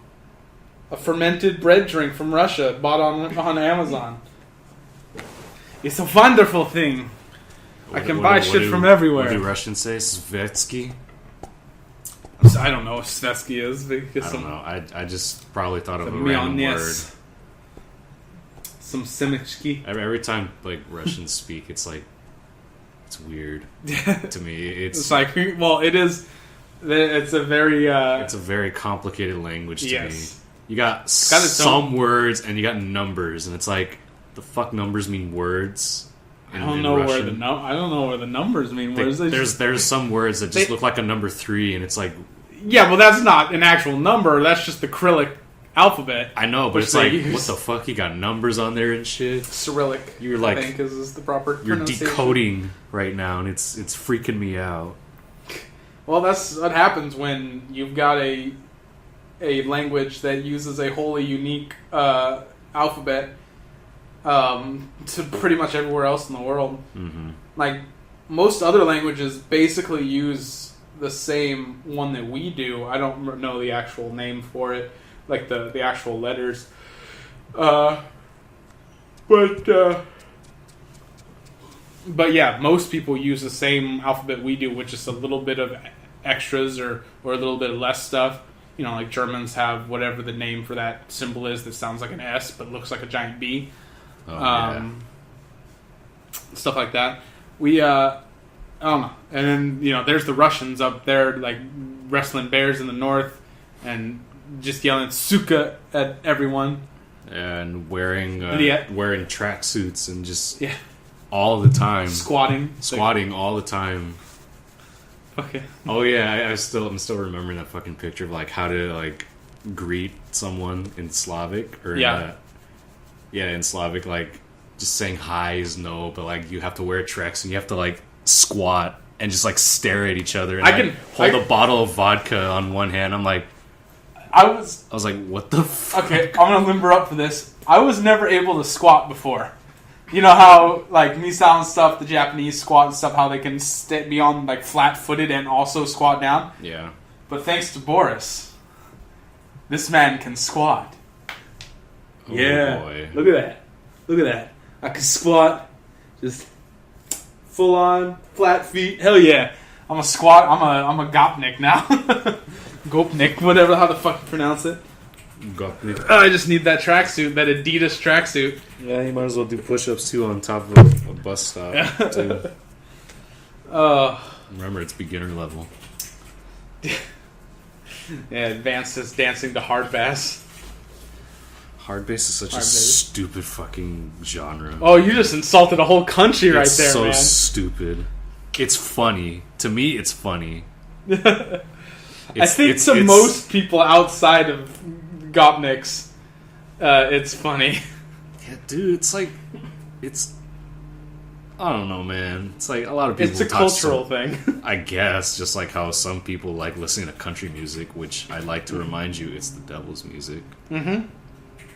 A fermented bread drink from Russia, bought on Amazon. It's a wonderful thing. I can buy shit from everywhere. What do Russians say? Svetsky? I don't know what Svetsky is. I don't know. I just probably thought of a random word. Some Simichki. Every time like Russians speak, it's like it's weird to me. It's like, well, it is. It's a very. It's a very complicated language to me. You got some words and you got numbers, and it's like the fuck numbers mean words. I don't know where the numbers mean. There's some words that just look like a number 3, and it's like, yeah, well, that's not an actual number. That's just the Cyrillic alphabet. I know, but it's like, what the fuck? You got numbers on there and shit. Cyrillic. You're like, I think is the proper. You're decoding right now, and it's freaking me out. Well, that's what happens when you've got a language that uses a wholly unique alphabet. To pretty much everywhere else in the world. Mm-hmm. Like, most other languages basically use the same one that we do. I don't know the actual name for it, like the actual letters. But yeah, most people use the same alphabet we do, with just a little bit of extras or a little bit of less stuff. You know, like Germans have whatever the name for that symbol is that sounds like an S but looks like a giant B. Stuff like that. I don't know. And then, you know, there's the Russians up there, like, wrestling bears in the north and just yelling "suka" at everyone. And wearing tracksuits and just all the time. Squatting all the time. Okay. Oh yeah, I'm still remembering that fucking picture of like how to like greet someone in Slavic or in Slavic, like, just saying hi is no, but, like, you have to wear tracks and you have to, like, squat and just, like, stare at each other and hold a bottle of vodka on one hand. I'm like... I was like, what the fuck? Okay, I'm gonna limber up for this. I was never able to squat before. You know how, like, Misao and stuff, the Japanese squat and stuff, how they can be on, like, flat-footed and also squat down? Yeah. But thanks to Boris, this man can squat. Oh, yeah, boy. Look at that. I can squat, just full on flat feet. Hell yeah, I'm a squat. I'm a gopnik now. Gopnik, whatever how the fuck you pronounce it. Gopnik. Oh, I just need that tracksuit, that Adidas tracksuit. Yeah, you might as well do push-ups too on top of a bus stop too. Remember, it's beginner level. Yeah, advanced is dancing to hard bass. Hard bass is such a stupid fucking genre. Oh, you just insulted a whole country right there, man. It's so stupid. It's funny. To me, it's funny. I think to most people outside of Gopniks, it's funny. Yeah, dude, it's like... I don't know, man. It's like a lot of people... It's a cultural thing. I guess, just like how some people like listening to country music, which I like to remind you, it's the devil's music. Mm-hmm.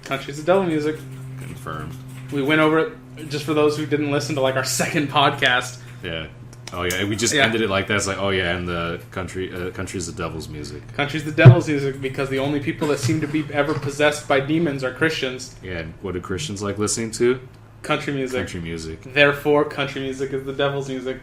Country's the devil music. Confirmed. We went over it just for those who didn't listen to like our second podcast. Yeah. Oh yeah. We just ended it like that. It's like, oh yeah, and the country's the devil's music. Country's the devil's music because the only people that seem to be ever possessed by demons are Christians. Yeah. What do Christians like listening to? Country music. Country music. Therefore, country music is the devil's music.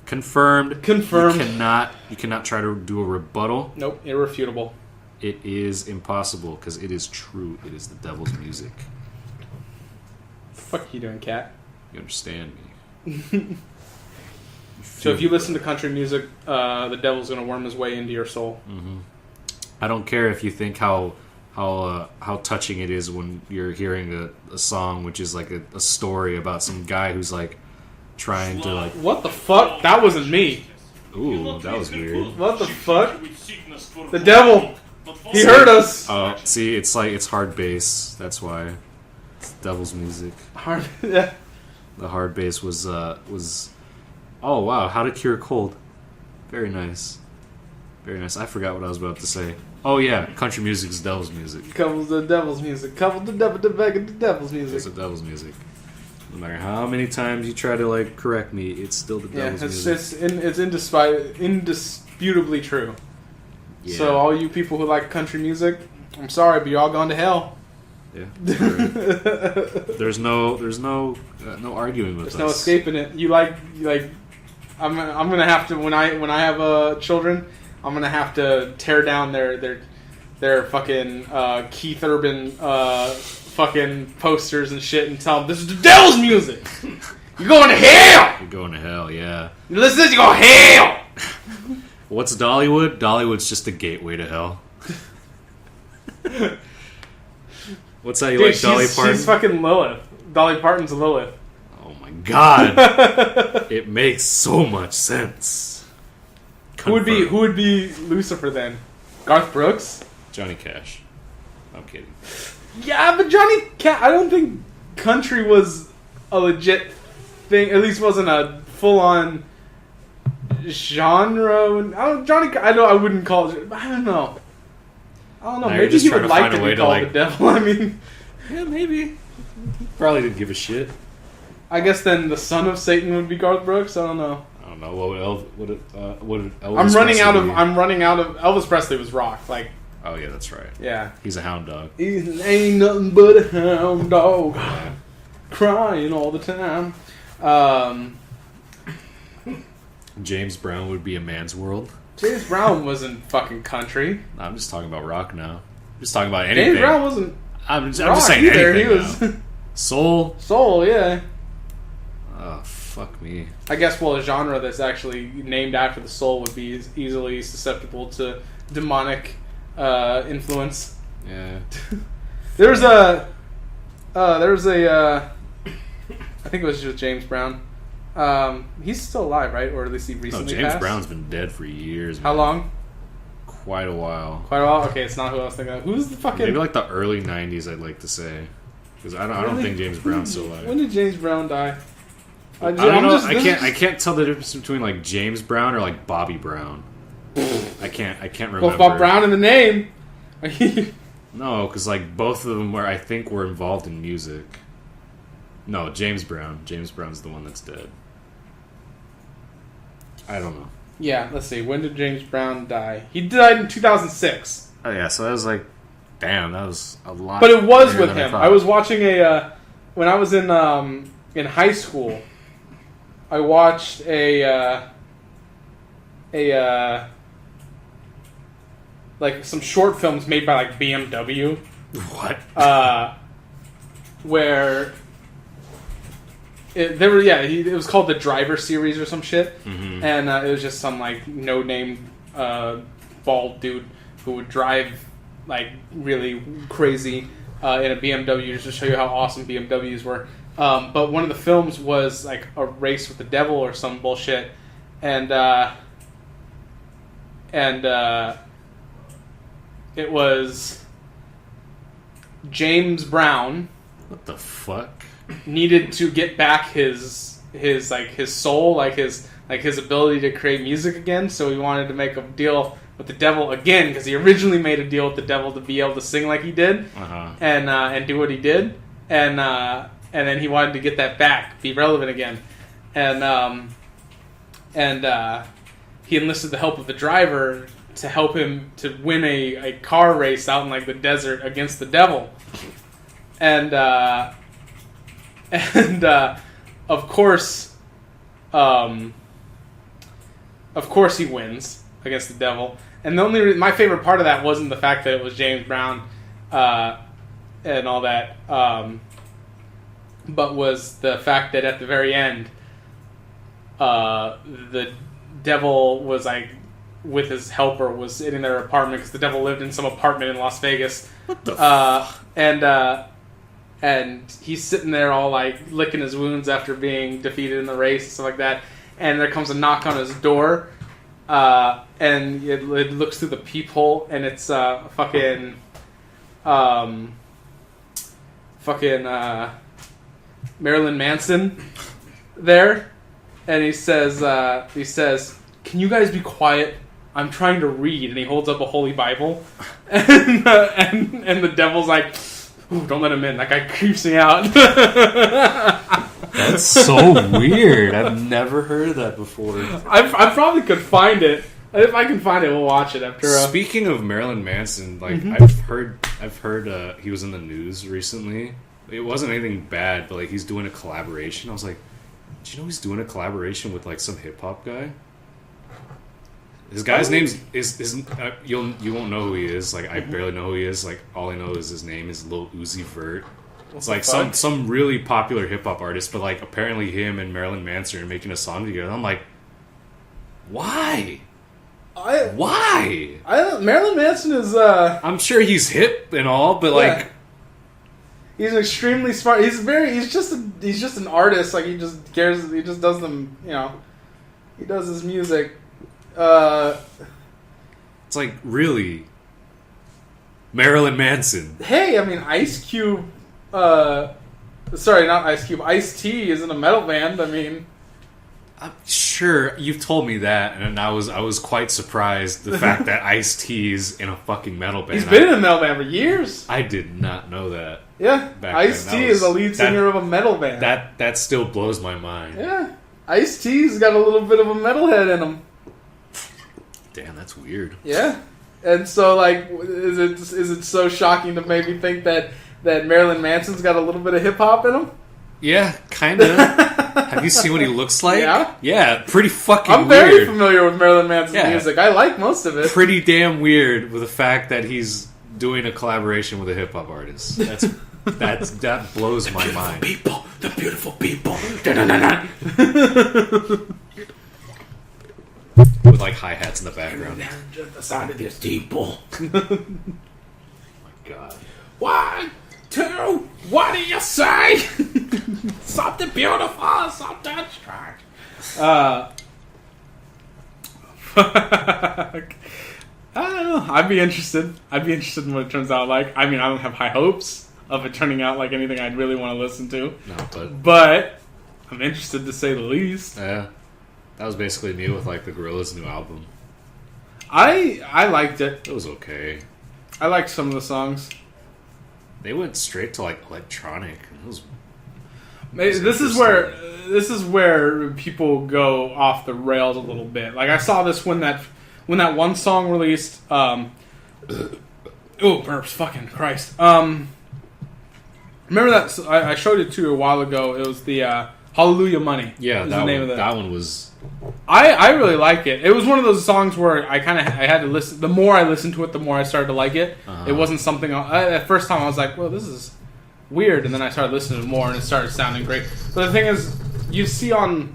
Confirmed. Confirmed. You cannot try to do a rebuttal. Nope. Irrefutable. It is impossible because it is true. It is the devil's music. Fuck you doing, cat? You understand me? So if you listen to country music, the devil's gonna worm his way into your soul. Mm-hmm. I don't care if you think how touching it is when you're hearing a song which is like a story about some guy who's like trying to like. What the fuck? That wasn't me. Ooh, that was weird. What the fuck? The devil. He heard us. Oh, see, it's hard bass. That's why. It's devil's music. Hard. Yeah. The hard bass was. Oh wow! How to cure a cold. Very nice. Very nice. I forgot what I was about to say. Oh yeah, country music is devil's music. Couple the devil's music. Couple the devil's music. It's the devil's music. No matter how many times you try to like correct me, it's still the devil's music. It's indisputably true. Yeah. So all you people who like country music, I'm sorry, but you're all going to hell. Yeah. There's no arguing with us. There's no escaping it. You like. I'm gonna have to when I have children. I'm gonna have to tear down their fucking Keith Urban fucking posters and shit and tell them this is the devil's music. You're going to hell. You're going to hell, yeah. You listen to this, you're going to hell. What's Dollywood? Dollywood's just a gateway to hell. What's that? You like Dolly Parton? She's fucking Lilith. Dolly Parton's Lilith. Oh my god! It makes so much sense. Who would be Lucifer then? Garth Brooks? Johnny Cash. I'm kidding. Yeah, but Johnny Cash. I don't think country was a legit thing. At least wasn't a full-on genre. I wouldn't call it. I don't know. Maybe he would like to be called the devil. I mean, yeah, maybe. Probably didn't give a shit. I guess then the son of Satan would be Garth Brooks. I don't know. I don't know. What would Elvis I'm running out of. Elvis Presley was rock. Like. Oh yeah, that's right. Yeah. He's a hound dog. He ain't nothing but a hound dog, crying all the time. James Brown would be a man's world. James Brown wasn't fucking country. I'm just talking about rock now. I'm just talking about anything. James Brown wasn't. I'm just saying either. anything. He was soul. Soul, yeah. Oh fuck me. I guess a genre that's actually named after the soul would be easily susceptible to demonic influence. Yeah. There's a I think it was just James Brown. He's still alive, right? Or at least he recently James passed? Brown's been dead for years. How long? Quite a while. Okay, it's not who I was thinking of. Who's the fucking... Maybe like the early 90s, I'd like to say. Because I don't think James Brown's still alive. When did James Brown die? I don't know. I can't tell the difference between like James Brown or like Bobby Brown. I can't remember. Both Bob Brown in the name. No, because like both of them were involved in music. No, James Brown. James Brown's the one that's dead. I don't know. Yeah, let's see. When did James Brown die? He died in 2006. Oh yeah, so that was like, damn, that was a lot. But it was with him. I was watching when I was in high school. I watched like some short films made by like BMW. What? Where it was called the Drivers Series or some shit, and it was just some like no name bald dude who would drive like really crazy in a BMW just to show you how awesome BMWs were. But one of the films was like a race with the devil or some bullshit, and it was James Brown. What the fuck? Needed to get back his soul, like his ability to create music again. So he wanted to make a deal with the devil again because he originally made a deal with the devil to be able to sing like he did, and do what he did, and then he wanted to get that back, be relevant again, and he enlisted the help of the driver to help him to win a car race out in like the desert against the devil, and of course he wins. against the devil. And the only my favorite part of that wasn't the fact that it was James Brown and all that, but was the fact that at the very end, the devil was like with his helper was in their apartment because the devil lived in some apartment in Las Vegas. What the and he's sitting there all like licking his wounds after being defeated in the race and stuff like that. And there comes a knock on his door, and it looks through the peephole, and it's fucking Marilyn Manson there, and he says, "Can you guys be quiet? I'm trying to read." And he holds up a holy Bible, and the devil's like, "Ooh, don't let him in. That guy creeps me out." That's so weird. I've never heard of that before. I probably could find it. If I can find it, we'll watch it after. Speaking of Marilyn Manson, like Mm-hmm. I've heard he was in the news recently. It wasn't anything bad, but like he's doing a collaboration. I was like, did you know he's doing a collaboration with like some hip hop guy? His guy's name's you won't know who he is. Like I barely know who he is. Like all I know is his name is Lil Uzi Vert. It's like some really popular hip hop artist, but like apparently him and Marilyn Manson are making a song together. And I'm like, why? Why? Marilyn Manson is. I'm sure he's hip and all, but like, he's extremely smart. He's just an artist. Like he just cares. He just does them. You know, he does his music. it's like really Marilyn Manson. Hey, I mean, Ice Cube. Sorry, not Ice Cube. Ice-T is in a metal band. I mean, I'm sure you've told me that, and I was quite surprised the fact that Ice-T's in a fucking metal band. he's been in a metal band for years. I did not know that. Yeah, Ice-T is the lead singer of a metal band. That still blows my mind. Yeah, Ice-T's got a little bit of a metalhead in him. Damn, that's weird. Yeah, and so like, is it so shocking to maybe think that Marilyn Manson's got a little bit of hip hop in him? Yeah, kind of. Have you seen what he looks like? Yeah, pretty fucking I'm weird. very familiar with Marilyn Manson's music. I like most of it. Pretty damn weird with the fact that he's doing a collaboration with a hip hop artist. That blows my mind. The beautiful people. With like hi-hats in the background. The sound of these people. Oh my god. 1, 2, what do you say? Something beautiful, something strange. I don't know. I'd be interested in what it turns out like. I mean, I don't have high hopes of it turning out like anything I'd really want to listen to. No, but I'm interested to say the least. Yeah. That was basically me with like the Gorillaz new album. I liked it. It was okay. I liked some of the songs. They went straight to like electronic. It was This is where people go off the rails a little bit. Like I saw this when that one song released. Oh, burps! Fucking Christ! Remember that I showed it to you a while ago. It was the Hallelujah Money. Yeah, was the name of that one was. I really like it. It was one of those songs where I had to listen. The more I listened to it, the more I started to like it. It wasn't something. At first time, I was like, "Well, this is weird," and then I started listening to more, and it started sounding great. But the thing is, you see on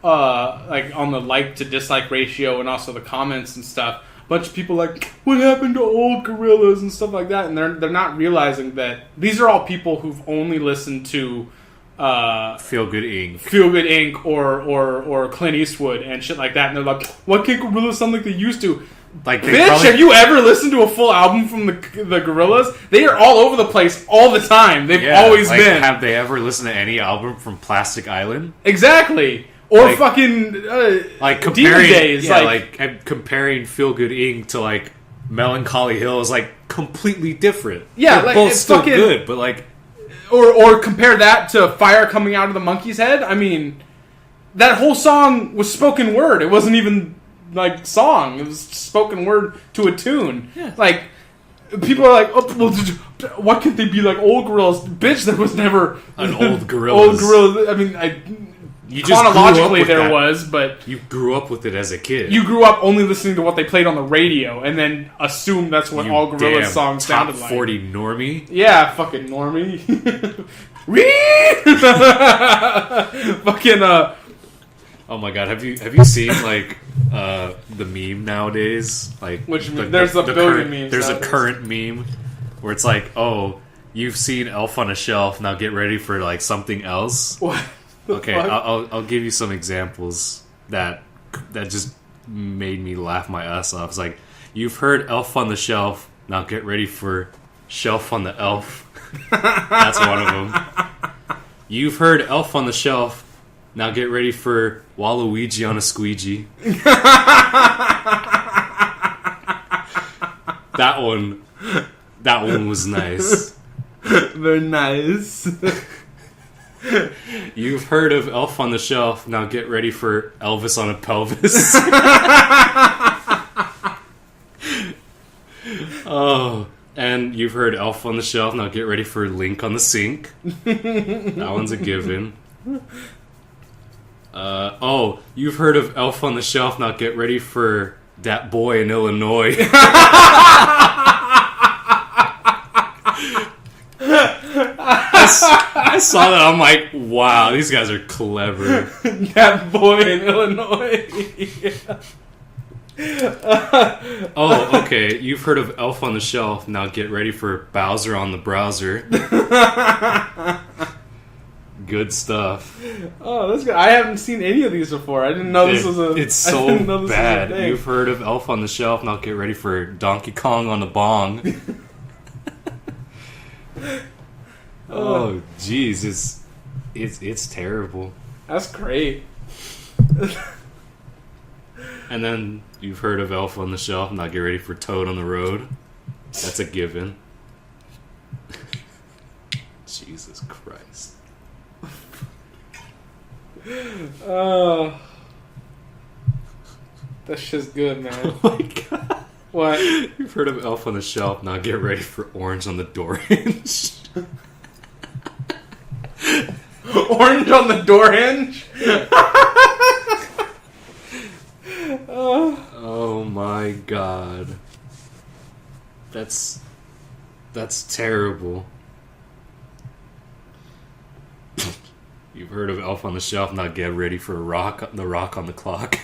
like on the like to dislike ratio, and also the comments and stuff, a bunch of people like, "What happened to old Gorillaz?" and stuff like that, and they're not realizing that these are all people who've only listened to. Feel Good Inc. or Clint Eastwood and shit like that, and they're like, "Why can't Gorillaz sound like they used to?" Like, bitch, have you ever listened to a full album from the Gorillaz? They are all over the place all the time. They've always been. Have they ever listened to any album from Plastic Island? Exactly. Or fucking like comparing Days, like comparing Feel Good Inc. to like Melancholy Hill is like completely different. Yeah, they're like, both it's still fucking, good, but like. Or compare that to Fire Coming Out of the Monkey's Head. I mean, that whole song was spoken word. It wasn't even like song. It was spoken word to a tune. Yeah. Like people are like, "Oh, well, why can't they be like old Gorillaz?" Bitch, there was never an old Gorillaz. Old Gorillaz. I mean, You just chronologically there was, but you grew up with it as a kid. you grew up only listening to what they played on the radio, and then assumed that's what all Gorillaz songs sounded like. Top 40 normie. Yeah, fucking normie. Fucking Oh my god, have you seen like the meme nowadays? Like there's a billion memes. There's nowadays. a current meme where it's like, oh, you've seen Elf on a Shelf, now get ready for like something else. What? Okay, I'll give you some examples that just made me laugh my ass off. It's like, you've heard Elf on the Shelf, now get ready for Shelf on the Elf. That's one of them. You've heard Elf on the Shelf, now get ready for Waluigi on a Squeegee. That one was nice. Very nice. You've heard of Elf on the Shelf, now get ready for Elvis on a Pelvis. Oh, and you've heard Elf on the Shelf, now get ready for Link on the Sink. That one's a given. Oh, you've heard of Elf on the Shelf, now get ready for Dat Boy in Illinois. I saw that, I'm like, wow, these guys are clever. That boy in Illinois. Oh, okay, you've heard of Elf on the Shelf, now get ready for Bowser on the Browser. Good stuff. Oh, that's good. I haven't seen any of these before. I didn't know this was a... It's so bad. You've heard of Elf on the Shelf, now get ready for Donkey Kong on the Bong. Oh, jeez, it's terrible. That's great. And then you've heard of Elf on the Shelf, now get ready for Toad on the Road. That's a given. Jesus Christ. That's just good, man. Oh my god. What? You've heard of Elf on the Shelf, now get ready for Orange on the Door Hinge. Orange on the door hinge? Oh my god. That's terrible. You've heard of Elf on the Shelf, now get ready for the Rock on the Clock.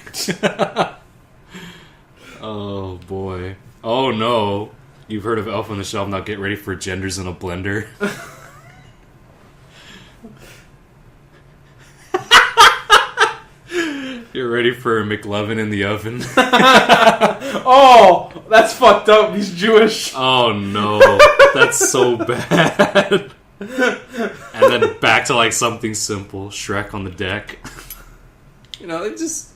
Oh boy. Oh no. You've heard of Elf on the Shelf, now get ready for Genders in a Blender. You're ready for McLovin in the Oven. Oh, that's fucked up. He's Jewish. Oh no. That's so bad. And then back to like something simple. Shrek on the Deck. You know, it just...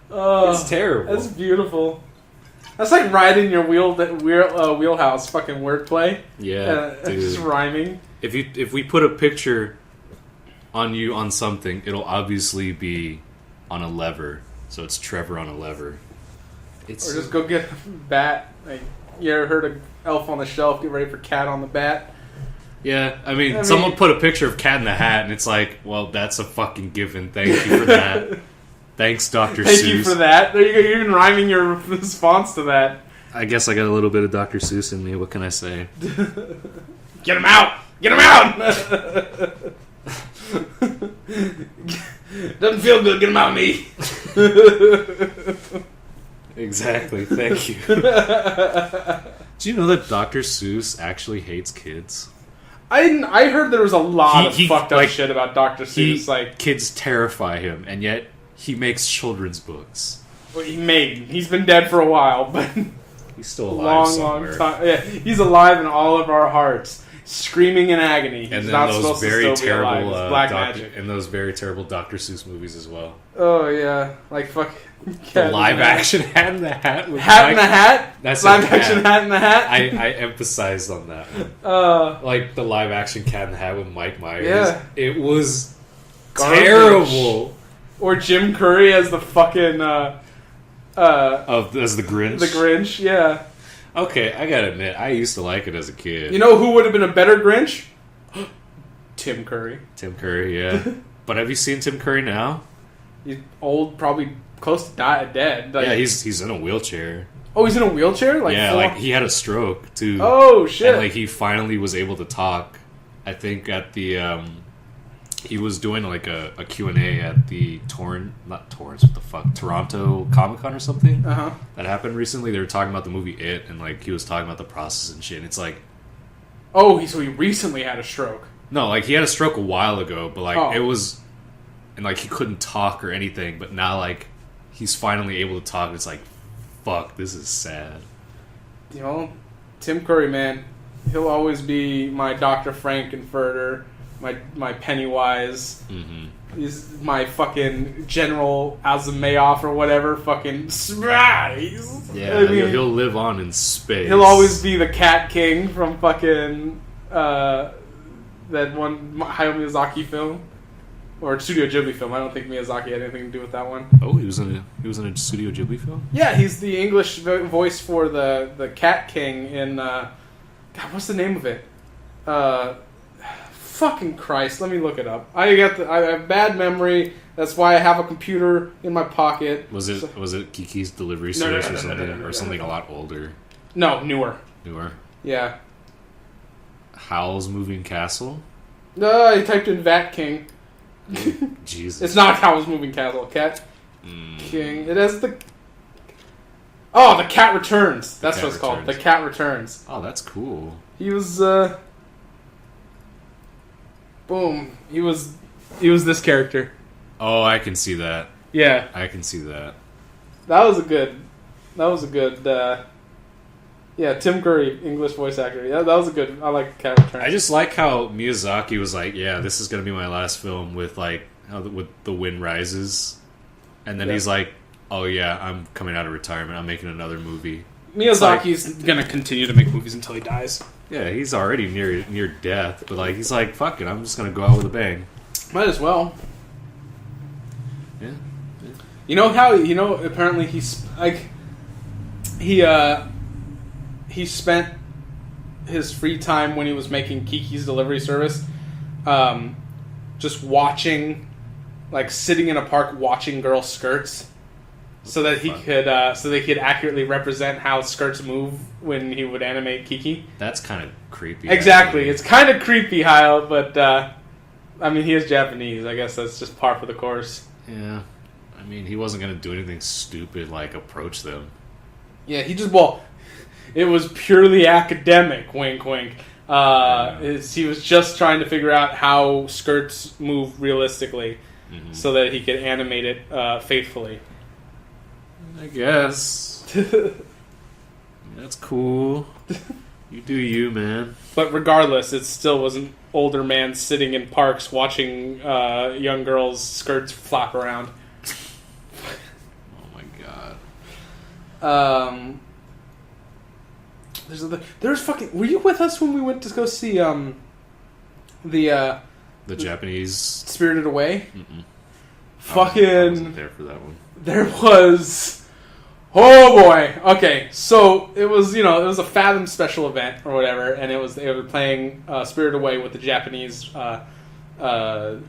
it's terrible. That's beautiful. That's like riding your wheelhouse fucking wordplay. Yeah, dude. Just rhyming. If we put a picture on you on something, it'll obviously be on a lever. So it's Trevor on a lever. Or just go get a bat. Like, you ever heard of Elf on the Shelf? Get ready for Cat on the Bat. Yeah, I mean, someone put a picture of Cat in the Hat, and it's like, well, that's a fucking given. Thank you for that. Thanks, Dr. Seuss. Thank you for that. There you go. You're even rhyming your response to that. I guess I got a little bit of Dr. Seuss in me. What can I say? Get him out! Get him out! Doesn't feel good. Get him out of me. Exactly. Thank you. Do you know that Dr. Seuss actually hates kids? I heard there was a lot of fucked up shit about Dr. Seuss. Like, kids terrify him, and yet he makes children's books. Well, he's been dead for a while, but he's still alive somewhere. Long time. Yeah, he's alive in all of our hearts, screaming in agony. He's and then not those supposed very to still terrible be alive. It's black magic. And those very terrible Dr. Seuss movies as well. Oh yeah, like fuck. The live action Hat in the Hat. Hat in the Hat. That's live action Hat in the Hat. I emphasized on that one. Like the live action Cat in the Hat with Mike Myers. Yeah, it was terrible. Or Jim Curry as the fucking as the Grinch. The Grinch, yeah. Okay, I gotta admit, I used to like it as a kid. You know who would have been a better Grinch? Tim Curry. Tim Curry, yeah. But have you seen Tim Curry now? He's old, probably close to dead. Like, Yeah, he's in a wheelchair. Oh, he's in a wheelchair? Like he had a stroke too. Oh shit! And like he finally was able to talk. I think at the he was doing like a Q&A at the Toronto Comic-Con or something. That happened recently. They were talking about the movie It, and like he was talking about the process and shit. And it's like, oh, so he recently had a stroke. no, like he had a stroke a while ago, but like it was, and like he couldn't talk or anything. But now like he's finally able to talk. It's like, fuck, this is sad. You know, Tim Curry, man, he'll always be my Dr. Frankenfurter, my Pennywise. Mm-hmm. He's my fucking General Azameoff or whatever. Fucking Yeah, I mean, he'll live on in space. He'll always be the Cat King from fucking that one Hayao Miyazaki film. Or Studio Ghibli film. I don't think Miyazaki had anything to do with that one. Oh, he was in a Studio Ghibli film? Yeah, he's the English voice for the Cat King in God, what's the name of it? Fucking Christ, let me look it up. I have bad memory. That's why I have a computer in my pocket. Was it Kiki's Delivery Service or something? Or something a lot older? No, newer. Yeah. Howl's Moving Castle? No, I typed in Vat King. Jesus. It's not Howl's Moving Castle. Cat King. It has the... Oh, The Cat Returns. That's what it's called. The Cat Returns. Oh, that's cool. He was, boom. He was this character. Oh, I can see that. Yeah. I can see that. That was a good, yeah, Tim Curry, English voice actor. Yeah, that was a good, I like Cat Returns. I just like how Miyazaki was like, yeah, this is going to be my last film with like, with The Wind Rises. And then he's like, oh yeah, I'm coming out of retirement. I'm making another movie. Miyazaki's going to continue to make movies until he dies. Yeah, he's already near death. But like, he's like, fuck it, I'm just going to go out with a bang. Might as well. Yeah. You know how, apparently he's, like, he spent his free time when he was making Kiki's Delivery Service just watching, like sitting in a park watching girls' skirts so that he could accurately represent how skirts move when he would animate Kiki. That's kind of creepy. Exactly. Actually. It's kind of creepy, Hyle, but I mean, he is Japanese. I guess that's just par for the course. Yeah. I mean, he wasn't going to do anything stupid like approach them. Yeah, it was purely academic, wink, wink. He was just trying to figure out how skirts move realistically so that he could animate it faithfully. I guess. That's cool. You do you, man. But regardless, it still was an older man sitting in parks watching young girls' skirts flap around. Oh my god. There's fucking... Were you with us when we went to go see the Japanese Spirited Away? Mm-mm. Fucking... I wasn't there for that one. There was... Oh boy. Okay, so it was, it was a Fathom special event or whatever, and they were playing Spirited Away with the Japanese voiceovers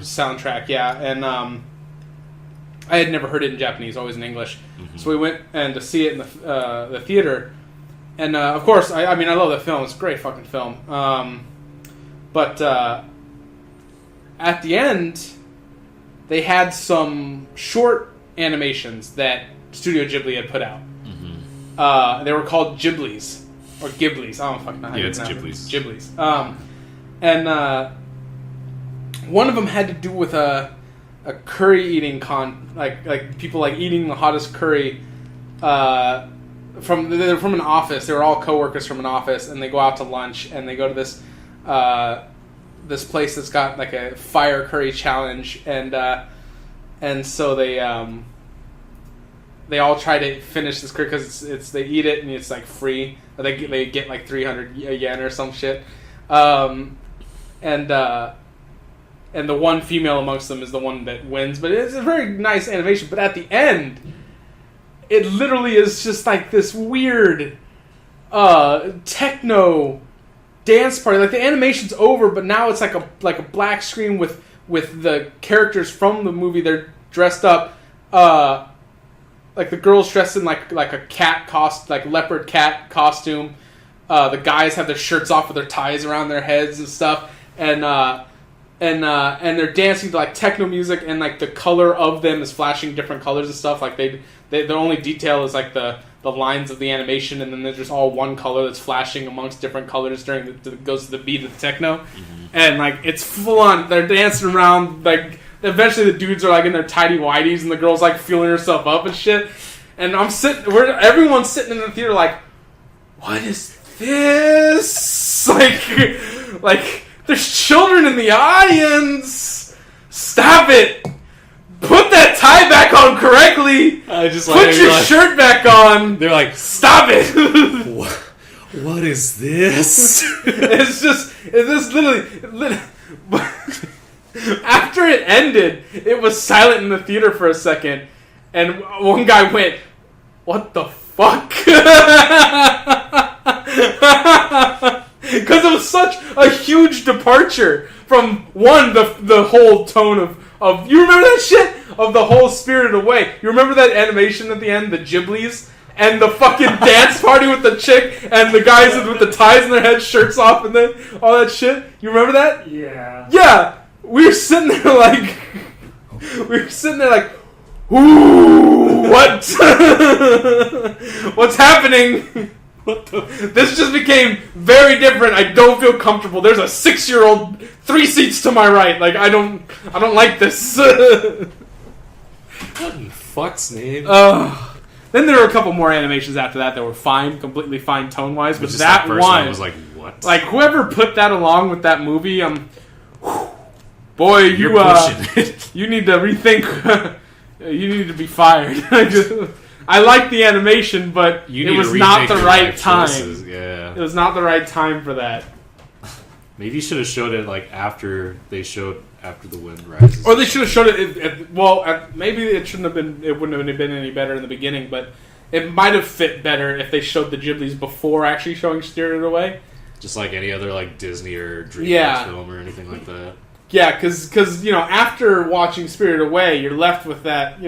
soundtrack, yeah, and I had never heard it in Japanese, always in English. Mm-hmm. So we went and to see it in the theater, and of course, I mean, I love that film. It's a great fucking film. But at the end, they had some short animations that Studio Ghibli had put out. Mm-hmm. They were called Ghibli's or Ghibli's. I don't fucking know how yeah, you it's pronounce Ghibli's. Ghibli's. And one of them had to do with a curry eating like people like eating the hottest curry they're from an office. They were all coworkers from an office, and they go out to lunch and they go to this this place that's got like a fire curry challenge, and so they all try to finish this curry because it's they eat it and it's like free. They get like 300 yen or some shit, and the one female amongst them is the one that wins. But it's a very nice animation. But at the end, it literally is just like this weird techno dance party. Like the animation's over, but now it's like a black screen with the characters from the movie. They're dressed up. Like the girls dressed in like a cat like leopard cat costume. The guys have their shirts off with their ties around their heads and stuff, and they're dancing to like techno music, and like the color of them is flashing different colors and stuff. Like the only detail is like the lines of the animation, and then there's just all one color that's flashing amongst different colors during goes to the beat of the techno, and like it's full on. They're dancing around like. Eventually, the dudes are like in their tidy whities, and the girl's like feeling herself up and shit. And everyone's sitting in the theater like, what is this? Like there's children in the audience. Stop it. Put that tie back on correctly. Put your shirt back on. They're like, stop it. What is this? It's literally. After it ended, it was silent in the theater for a second, and one guy went, "What the fuck?" Because it was such a huge departure from the whole tone of you remember that shit of the whole Spirited Away. You remember that animation at the end, the Ghibli's, and the fucking dance party with the chick and the guys with the ties in their heads, shirts off, and then all that shit. You remember that? Yeah. Yeah. We were sitting there like, ooh, what? What's happening? This just became very different. I don't feel comfortable. There's a 6-year-old 3 seats to my right. Like I don't like this. What in fuck's name? Then there were a couple more animations after that were fine, completely fine tone wise. But that one was like, what? Like whoever put that along with that movie, boy, you need to rethink. You need to be fired. I like the animation, but it was not the right time. Yeah. It was not the right time for that. Maybe you should have showed it like after the wind rises. Or they should have showed it. Maybe it shouldn't have been. It wouldn't have been any better in the beginning, but it might have fit better if they showed the Ghibli's before actually showing Spirited Away. Just like any other like Disney or DreamWorks film or anything like that. Yeah, because after watching Spirited Away, you're left with that.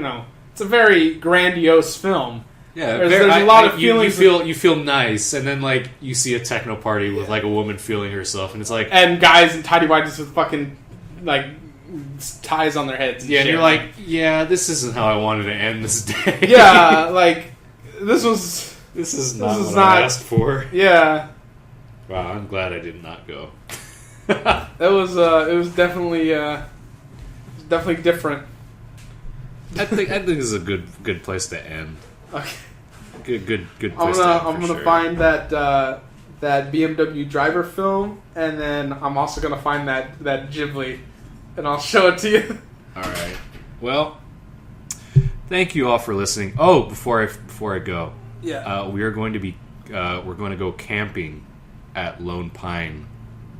It's a very grandiose film. Yeah, there's a lot of feelings. You feel nice, and then like you see a techno party with like a woman feeling herself, and it's like and guys in tidy whities with fucking like ties on their heads. And yeah, shit. and you're like, yeah, this isn't how I wanted to end this day. Yeah, like this is not what I asked for. Yeah. Wow, I'm glad I did not go. It was definitely different. I think this is a good place to end. Okay. Good place to end. I'm gonna find that BMW driver film, and then I'm also gonna find that Ghibli, and I'll show it to you. All right. Well, thank you all for listening. Oh, before I go, we are going to be we're going to go camping at Lone Pine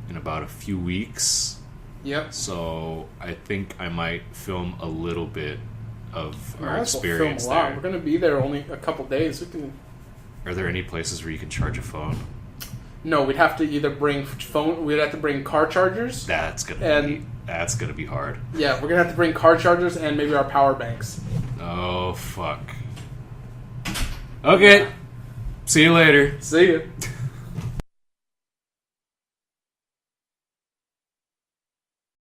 in about a few weeks. Yep. So I think I might film a little bit of our experience film a lot. there. We're going to be there only a couple days. Are there any places where you can charge a phone? No, we'd have to either bring phone. We'd have to bring car chargers. That's gonna be hard. Yeah, we're gonna have to bring car chargers and maybe our power banks. Oh fuck. Okay. See you later. See you.